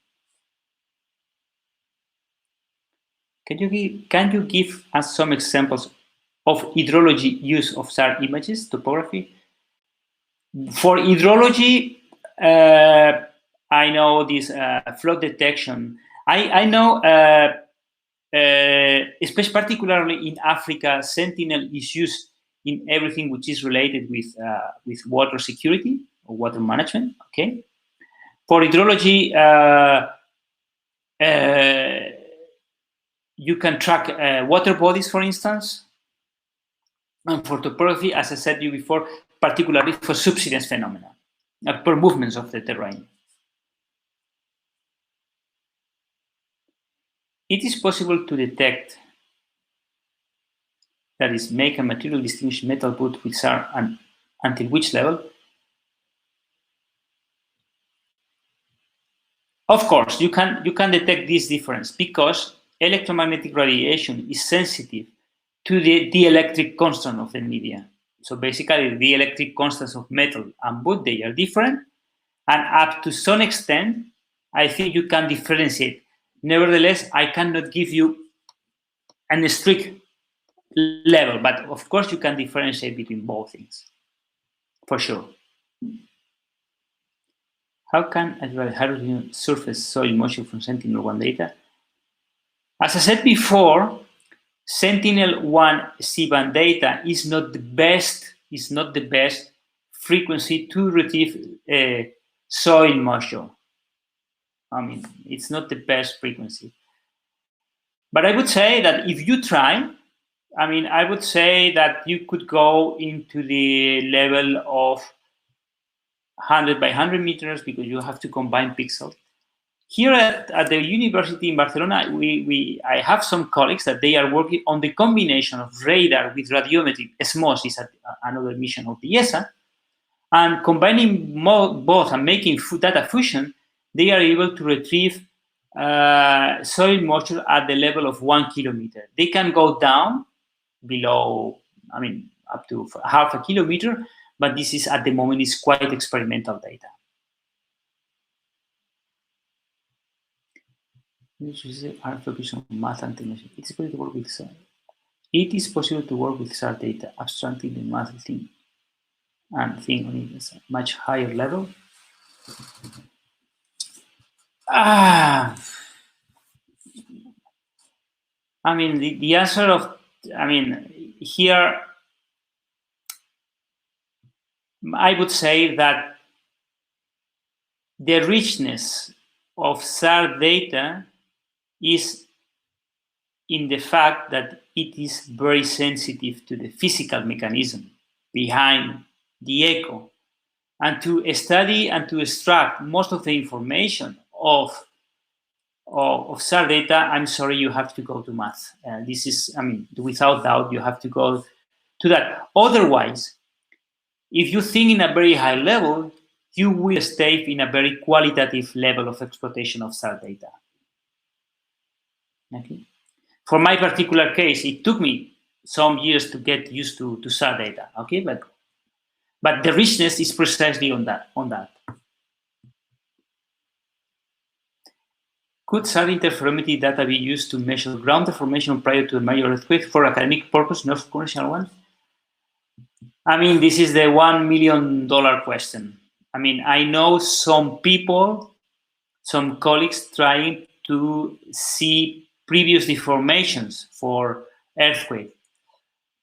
Speaker 2: Can you give us some examples of hydrology use of SAR images, topography? For hydrology, I know this flood detection. I know, especially particularly in Africa, Sentinel is used in everything which is related with water security or water management. Okay. For hydrology, you can track water bodies, for instance. And for topography, as I said to you before, particularly for subsidence phenomena, per movements of the terrain. It is possible to detect, that is, make a material distinguish metal boot with SAR and until which level? Of course, you can detect this difference because electromagnetic radiation is sensitive to the dielectric constant of the media. So basically, the dielectric constants of metal and wood, they are different. And up to some extent, I think you can differentiate. Nevertheless, I cannot give you a strict level, but of course you can differentiate between both things, for sure. How can a hydrogen surface soil moisture from Sentinel-1 data? As I said before, Sentinel-1 C-band data is not the best frequency to retrieve soil moisture. I mean, it's not the best frequency. But I would say that if you try, I mean, I would say that you could go into the level of 100 by 100 meters because you have to combine pixels. Here at the university in Barcelona, I have some colleagues that they are working on the combination of radar with radiometry. SMOS is another mission of the ESA. And combining both and making data fusion, they are able to retrieve soil moisture at the level of 1 kilometer. They can go down below, I mean, up to half a kilometer, but this is at the moment is quite experimental data. Are focused on math and technology. It's possible to work with SAR. It is possible to work with SAR data, abstracting the math thing and think on it at a much higher level. I mean, the answer of, I mean, here, I would say that the richness of SAR data is in the fact that it is very sensitive to the physical mechanism behind the echo. And to study and to extract most of the information of SAR data, I'm sorry, you have to go to math. This is, I mean, without doubt, you have to go to that. Otherwise, if you think in a very high level, you will stay in a very qualitative level of exploitation of SAR data. Okay. For my particular case, it took me some years to get used to SAR data. Okay, but the richness is precisely on that. Could SAR interferometry data be used to measure ground deformation prior to a major earthquake for academic purpose, not commercial one? I mean, this is the $1 million question. I mean, I know some people, some colleagues trying to see previous deformations for earthquake.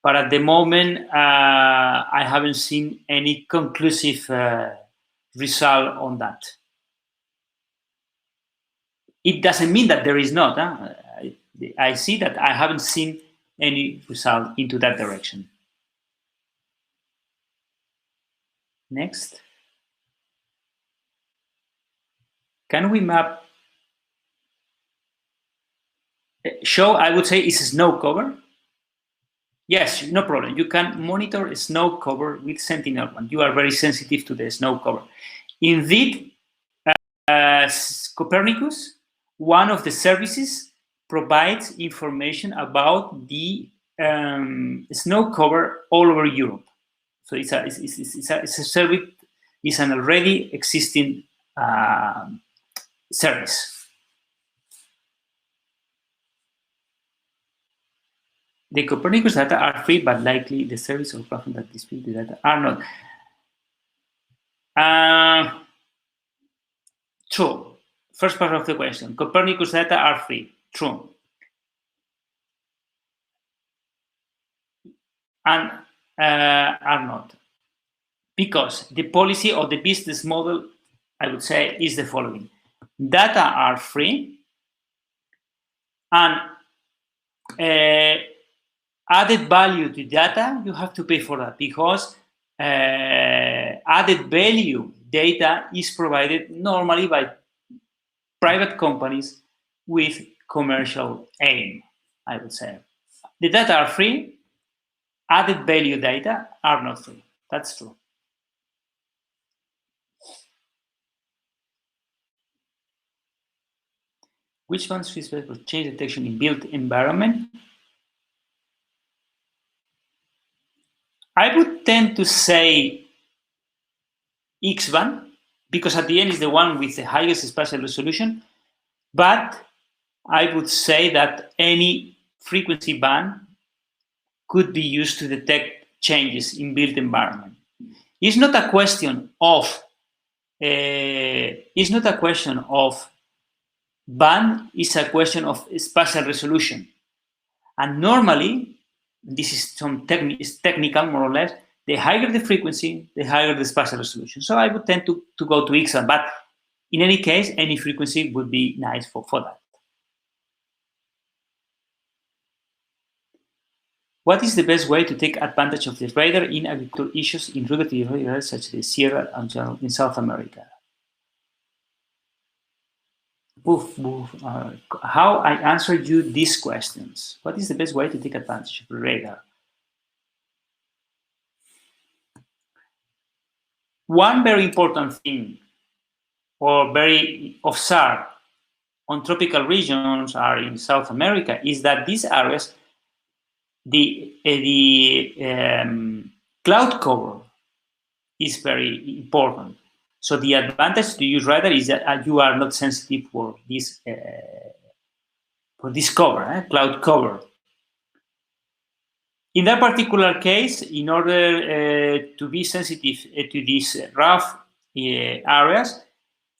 Speaker 2: But at the moment, I haven't seen any conclusive result on that. It doesn't mean that there is not. I see that I haven't seen any result into that direction. Next. Can we map? Show, I would say, is snow cover. Yes, no problem. You can monitor snow cover with Sentinel-1. You are very sensitive to the snow cover. Indeed, Copernicus, one of the services, provides information about the snow cover all over Europe. So it's a service, it's an already existing service. The Copernicus data are free, but likely the service or platform that display the data are not. True. First part of the question. Copernicus data are free. True. And are not. Because the policy or the business model, I would say, is the following. Data are free, and added value to data, you have to pay for that, because added value data is provided normally by private companies with commercial aim, I would say. The data are free, added value data are not free. That's true. Which ones fits better for change detection in built environment? I would tend to say X-band, because at the end is the one with the highest spatial resolution, but I would say that any frequency band could be used to detect changes in built environment. It's not a question of band, it's a question of spatial resolution. And normally, this is some technical, more or less, the higher the frequency, the higher the spatial resolution. So I would tend to go to X-band, but in any case, any frequency would be nice for that. What is the best way to take advantage of the radar in agricultural issues in rugged areas such as the Sierra and in South America? How I answer you these questions. What is the best way to take advantage of the radar? One very important thing, or very of SAR on tropical regions are in South America, is that these areas, the cloud cover is very important. So the advantage to use radar is that you are not sensitive for this cover, cloud cover. In that particular case, in order to be sensitive to these rough areas,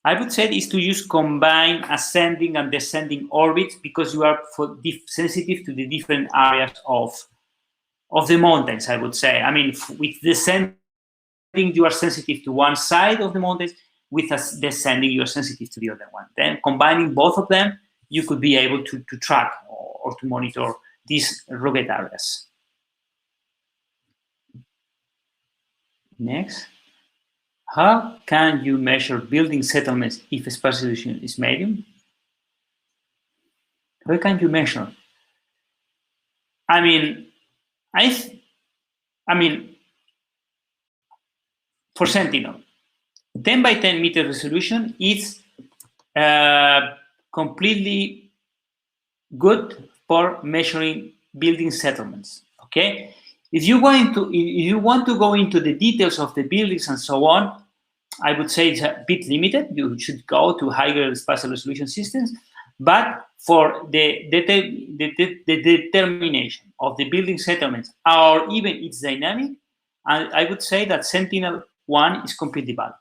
Speaker 2: I would say is to use combined ascending and descending orbits, because you are sensitive to the different areas of the mountains, I would say. I mean, with descending, you are sensitive to one side of the mountains. With descending, you are sensitive to the other one. Then combining both of them, you could be able to track or to monitor these rugged areas. Next. How can you measure building settlements if spatial resolution is medium? How can you measure? I mean, for Sentinel, 10 by 10 meter resolution is completely good for measuring building settlements. Okay, if you want to go into the details of the buildings and so on, I would say it's a bit limited. You should go to higher spatial resolution systems. But for the determination of the building settlements or even its dynamic, I would say that Sentinel-1 is completely valid.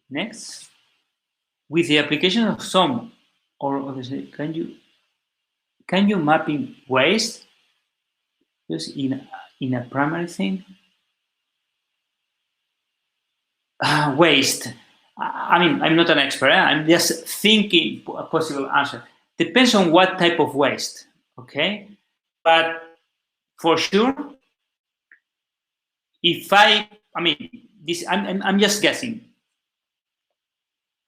Speaker 2: Next, with the application of some or can you mapping waste just in a primary thing? Waste. I mean, I'm not an expert. I'm just thinking a possible answer. Depends on what type of waste, okay? But for sure, if I'm just guessing.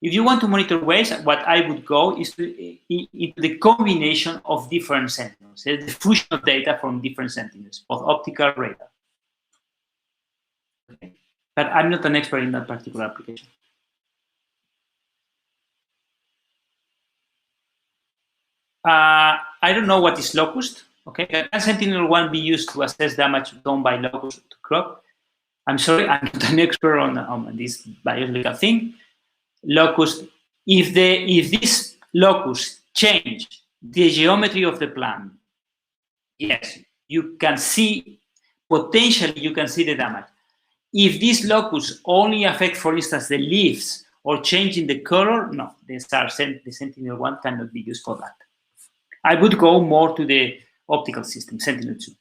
Speaker 2: If you want to monitor waste, what I would go is into the combination of different sentinels, the fusion of data from different sentinels, both optical radar. Okay? But I'm not an expert in that particular application. I don't know what is locust. Okay, can Sentinel-1 be used to assess damage done by locust to crop? I'm sorry, I'm not an expert on this biological thing. Locust, if this locust change the geometry of the plant, yes, you can see, potentially you can see the damage. If this locus only affect, for instance, the leaves or changing the color, no, the Sentinel-1 cannot be used for that. I would go more to the optical system, Sentinel-2.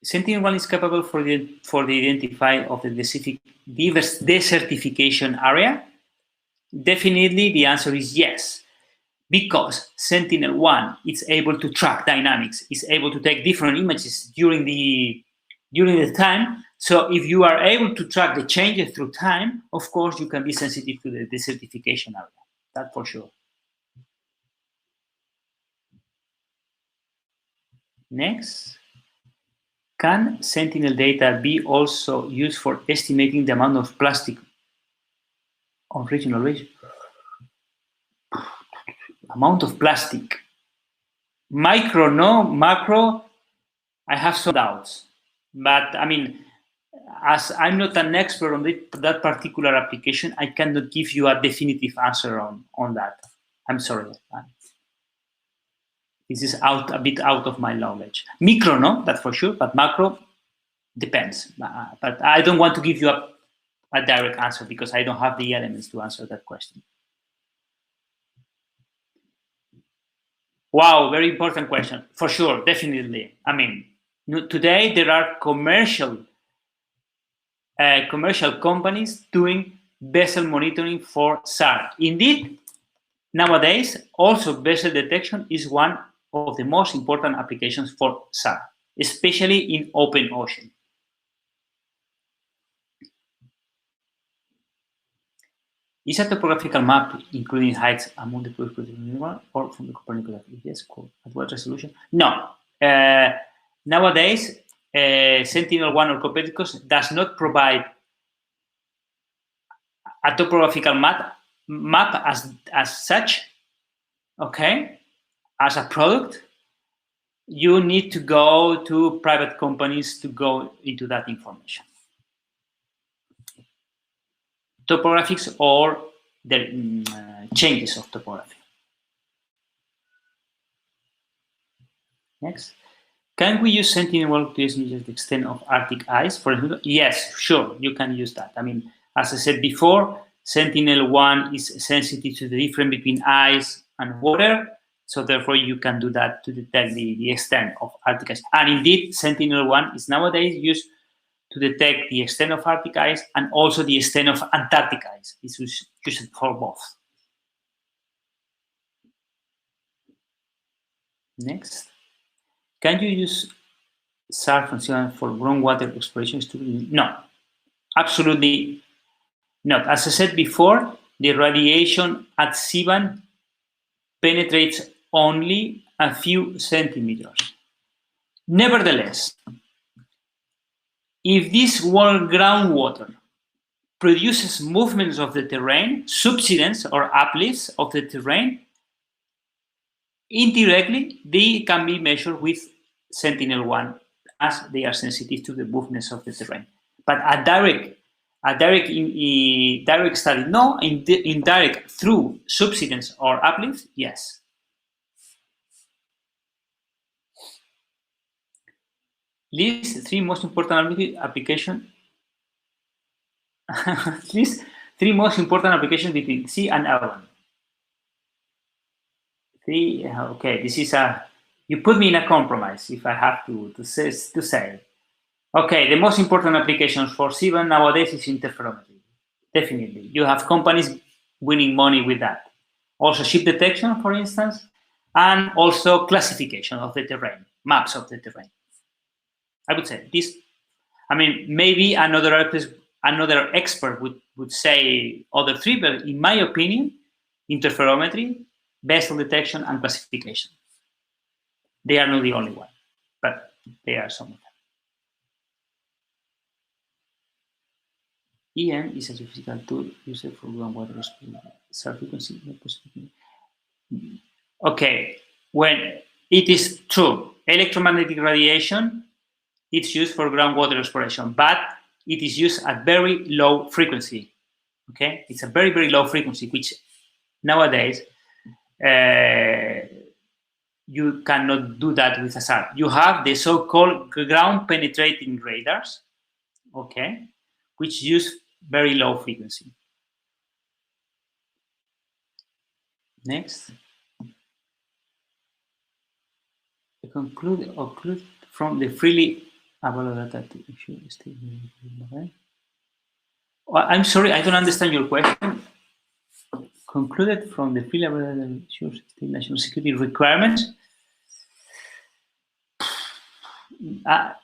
Speaker 2: Sentinel-1 is capable for the identify of the desertification area. Definitely, the answer is yes, because Sentinel-1 is able to track dynamics, is able to take different images during the time. So if you are able to track the changes through time, of course, you can be sensitive to the desertification area. That for sure. Next. Can Sentinel data be also used for estimating the amount of plastic on regional region? Amount of plastic. Micro, no. Macro, I have some doubts. But I mean, as I'm not an expert on that particular application, I cannot give you a definitive answer on that. I'm sorry. This is a bit out of my knowledge. Micro, no, that's for sure, but macro depends. But I don't want to give you a direct answer because I don't have the elements to answer that question. Wow, very important question. For sure, definitely. I mean, today there are commercial commercial companies doing vessel monitoring for SAR. Indeed, nowadays, also vessel detection is one of the most important applications for SAR, especially in open ocean. Is a topographical map including heights among the or from the Copernicus? Yes, cool. At what resolution? No. Nowadays, Sentinel-1 or Copernicus does not provide a topographical map as such, okay, as a product. You need to go to private companies to go into that information. Topographics or the changes of topography. Next. Can we use Sentinel-1 to measure the extent of Arctic ice? For example, yes, sure, you can use that. I mean, as I said before, Sentinel-1 is sensitive to the difference between ice and water, so therefore you can do that to detect the extent of Arctic ice. And indeed, Sentinel-1 is nowadays used to detect the extent of Arctic ice and also the extent of Antarctic ice. It's used for both. Next. Can you use SAR function for groundwater exploration? No, absolutely not. As I said before, the radiation at seabed penetrates only a few centimeters. Nevertheless, if this groundwater produces movements of the terrain, subsidence or uplifts of the terrain, indirectly, they can be measured with Sentinel-1 as they are sensitive to the movements of the terrain. But a direct study, no. Indirect through subsidence or uplift, yes. List 3 most important applications. List 3 most important applications between C and L1. Okay, this is you put me in a compromise if I have to say. Okay, the most important applications for C-band nowadays is interferometry. Definitely, you have companies winning money with that. Also ship detection, for instance, and also classification of the terrain, maps of the terrain. I would say this. I mean, maybe another expert would say other 3, but in my opinion, interferometry, vessel detection, and classification. They are not the only one, but they are some of them. EM is a geophysical tool used for groundwater SAR frequency. Okay, when it is true, electromagnetic radiation, it's used for groundwater exploration, but it is used at very low frequency. Okay, it's a very, very low frequency, which nowadays you cannot do that with a SAR. You have the so-called ground penetrating radars, okay, which use very low frequency. Next. Conclude from the freely available data to issue statement. I'm sorry, I don't understand your question. Concluded from the freely available state national security requirements. Are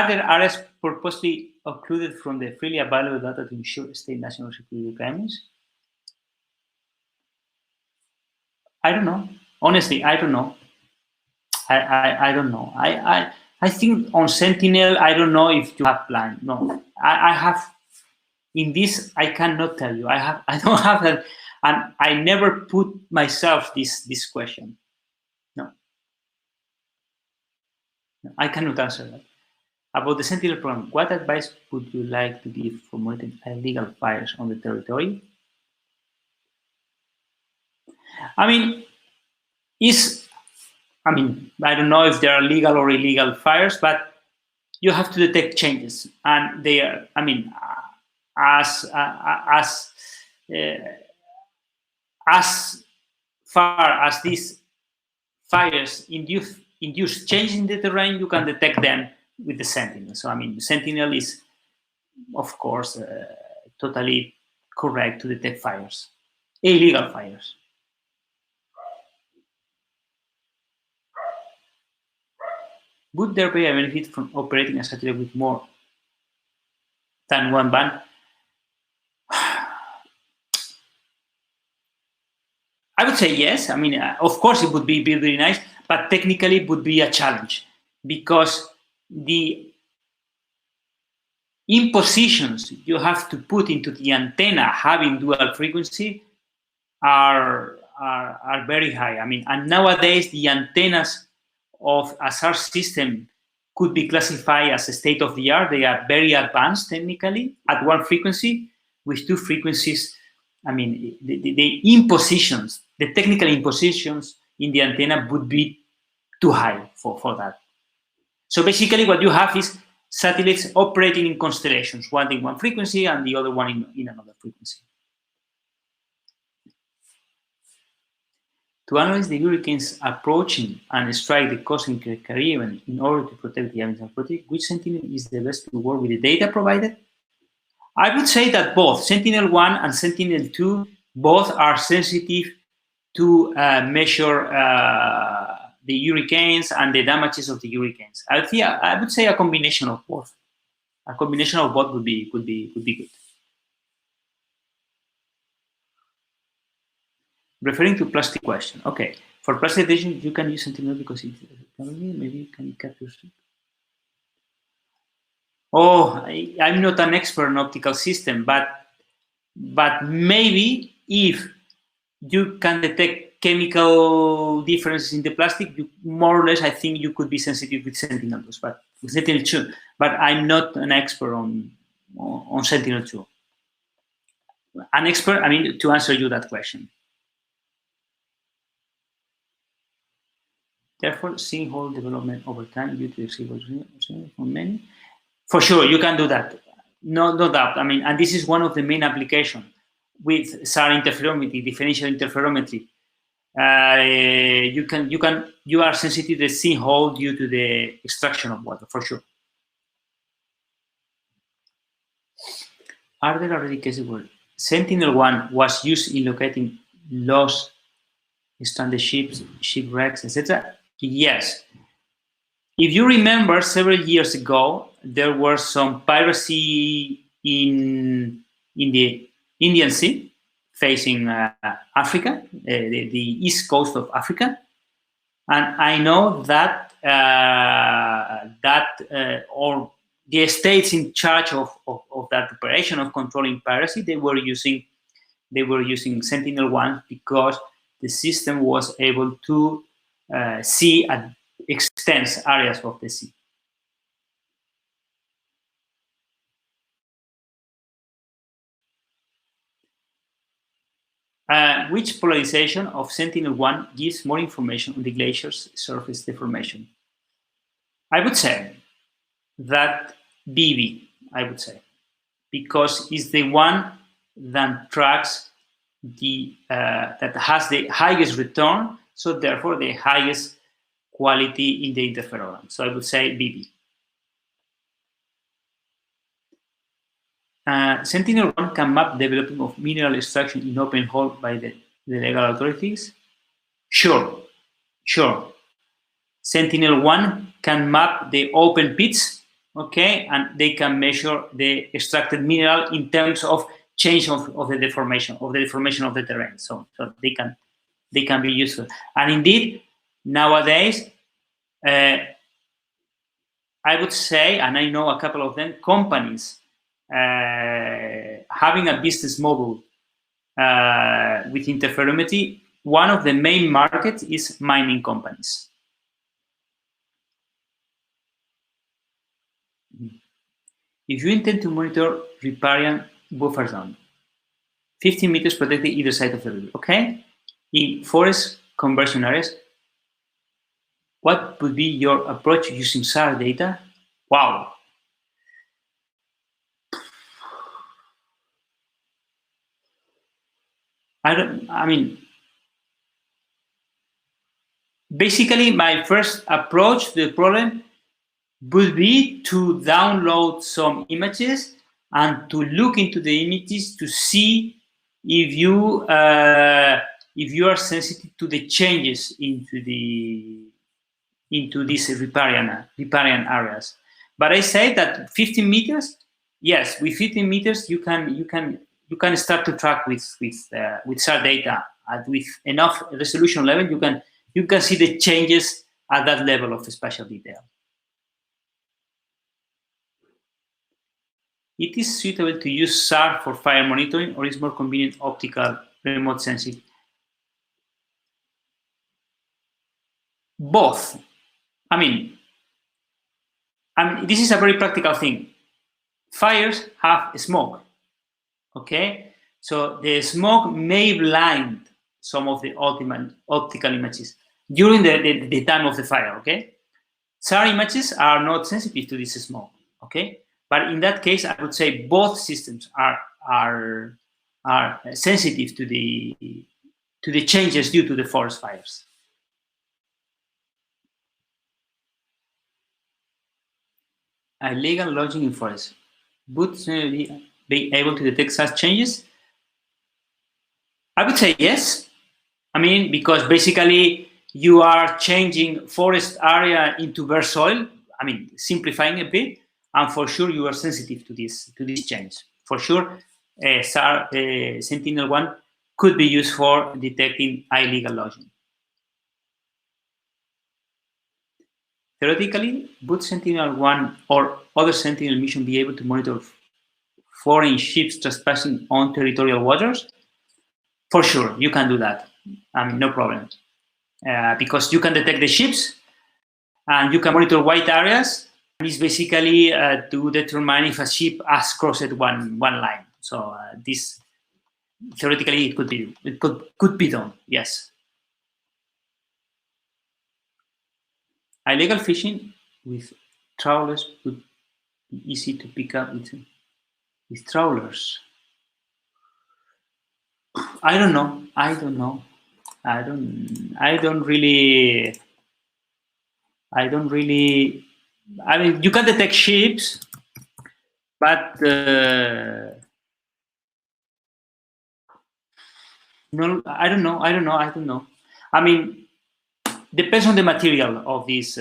Speaker 2: there areas purposely occluded from the freely available data to ensure state national security requirements? I don't know. Honestly, I don't know. I don't know. I think on Sentinel, I don't know if you have plan. No, I have. In this, I cannot tell you. I don't have that, and I never put myself this question. No, I cannot answer that. About the Sentinel program, what advice would you like to give for monitoring illegal fires on the territory? I mean, I don't know if there are legal or illegal fires, but you have to detect changes, and they are. I mean, as far as these fires induce induce changes in the terrain, you can detect them with the Sentinel. So, I mean, Sentinel is, of course, totally correct to detect fires, illegal fires. Would there be a benefit from operating a satellite with more than one band? I would say yes. I mean, of course, it would be very nice, but technically it would be a challenge because the impositions you have to put into the antenna having dual frequency are very high. I mean, and nowadays the antennas of a SAR system could be classified as a state of the art. They are very advanced technically at one frequency. With two frequencies, I mean, the impositions, the technical impositions in the antenna would be too high for that. So basically what you have is satellites operating in constellations, one in one frequency and the other one in another frequency. To analyze the hurricanes approaching and strike the coast in the Caribbean in order to protect the habitat project, which Sentinel is the best to work with the data provided? I would say that both Sentinel-1 and Sentinel-2 both are sensitive to measure the hurricanes and the damages of the hurricanes. I would say a combination of both. A combination of both would be good. Referring to plastic question. Okay, for plastic detection, you can use Sentinel because it maybe you can capture. Oh, I'm not an expert in optical system, but maybe if you can detect chemical differences in the plastic, you more or less, I think you could be sensitive with Sentinel-2, but with Sentinel-2. But I'm not an expert on Sentinel-2. An expert, I mean, to answer you that question. Therefore, sinkhole development over time due to the from many. For sure, you can do that. No doubt. I mean, and this is one of the main applications with SAR interferometry, differential interferometry. You are sensitive to the sinkhole due to the extraction of water, for sure. Are there already cases where Sentinel-1 was used in locating lost stranded ships, shipwrecks, etc.? Yes. If you remember, several years ago, there was some piracy in the Indian Sea, facing Africa, the east coast of Africa, and I know that or the states in charge of that operation of controlling piracy, they were using Sentinel-1 because the system was able to see at extensive areas of the sea. Which polarization of Sentinel-1 gives more information on the glacier's surface deformation? I would say that BB, I would say, because it's the one that tracks that has the highest return, so therefore the highest quality in the interferogram. So I would say BB. Sentinel-1 can map development of mineral extraction in open hole by the legal authorities? Sure. Sentinel-1 can map the open pits, okay, and they can measure the extracted mineral in terms of change of the deformation of the terrain. So they can be useful. And indeed, nowadays, I would say, and I know a couple of them, companies having a business model with interferometry, one of the main markets is mining companies. If you intend to monitor riparian buffer zone, 15 meters protected either side of the river, okay? In forest conversion areas, what would be your approach using SAR data? Wow. I mean, basically, my first approach to the problem would be to download some images and to look into the images to see if you are sensitive to the changes into these riparian areas. But I say that 15 meters, yes, with 15 meters you can start to track with SAR data. With enough resolution level, you can see the changes at that level of spatial detail. It is suitable to use SAR for fire monitoring, or is more convenient optical remote sensing? Both. I mean, this is a very practical thing. Fires have smoke, okay? So the smoke may blind some of the optical images during the time of the fire, okay? SAR images are not sensitive to this smoke, okay? But in that case, I would say both systems are sensitive to the changes due to the forest fires. Illegal logging in forests. Would be able to detect such changes? I would say yes. I mean, because basically you are changing forest area into bare soil. I mean, simplifying a bit, and for sure you are sensitive to this change. For sure, SAR Sentinel-1 could be used for detecting illegal logging. Theoretically, would Sentinel-1 or other Sentinel mission be able to monitor foreign ships trespassing on territorial waters? For sure, you can do that. I mean, no problem. Because you can detect the ships and you can monitor white areas. And it's basically to determine if a ship has crossed one line. So this theoretically it could be done. Yes. Illegal fishing with trawlers would be easy to pick up with trawlers. I don't know. I mean, you can detect ships, but no, I don't know. I mean, depends on the material of this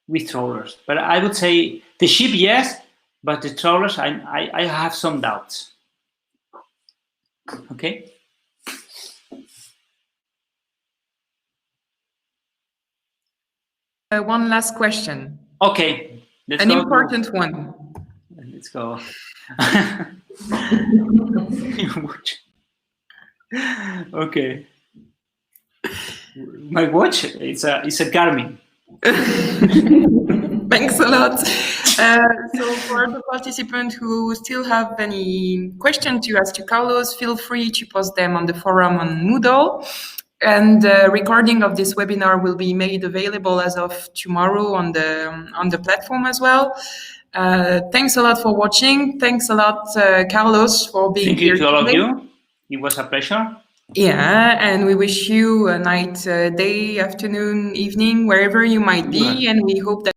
Speaker 2: with trawlers. But I would say the ship, yes, but the trawlers, I have some doubts. Okay.
Speaker 1: One last question.
Speaker 2: Okay.
Speaker 1: An important one.
Speaker 2: Let's go. Okay. My watch, it's a Garmin.
Speaker 1: Thanks a lot. So for the participants who still have any questions to ask to Carlos, feel free to post them on the forum on Moodle. And the recording of this webinar will be made available as of tomorrow on the platform as well. Thanks a lot for watching. Thanks a lot, Carlos, for being here.
Speaker 2: Thank you to all of you. It was a pleasure.
Speaker 1: Yeah, and we wish you a night, day, afternoon, evening, wherever you might be, and we hope that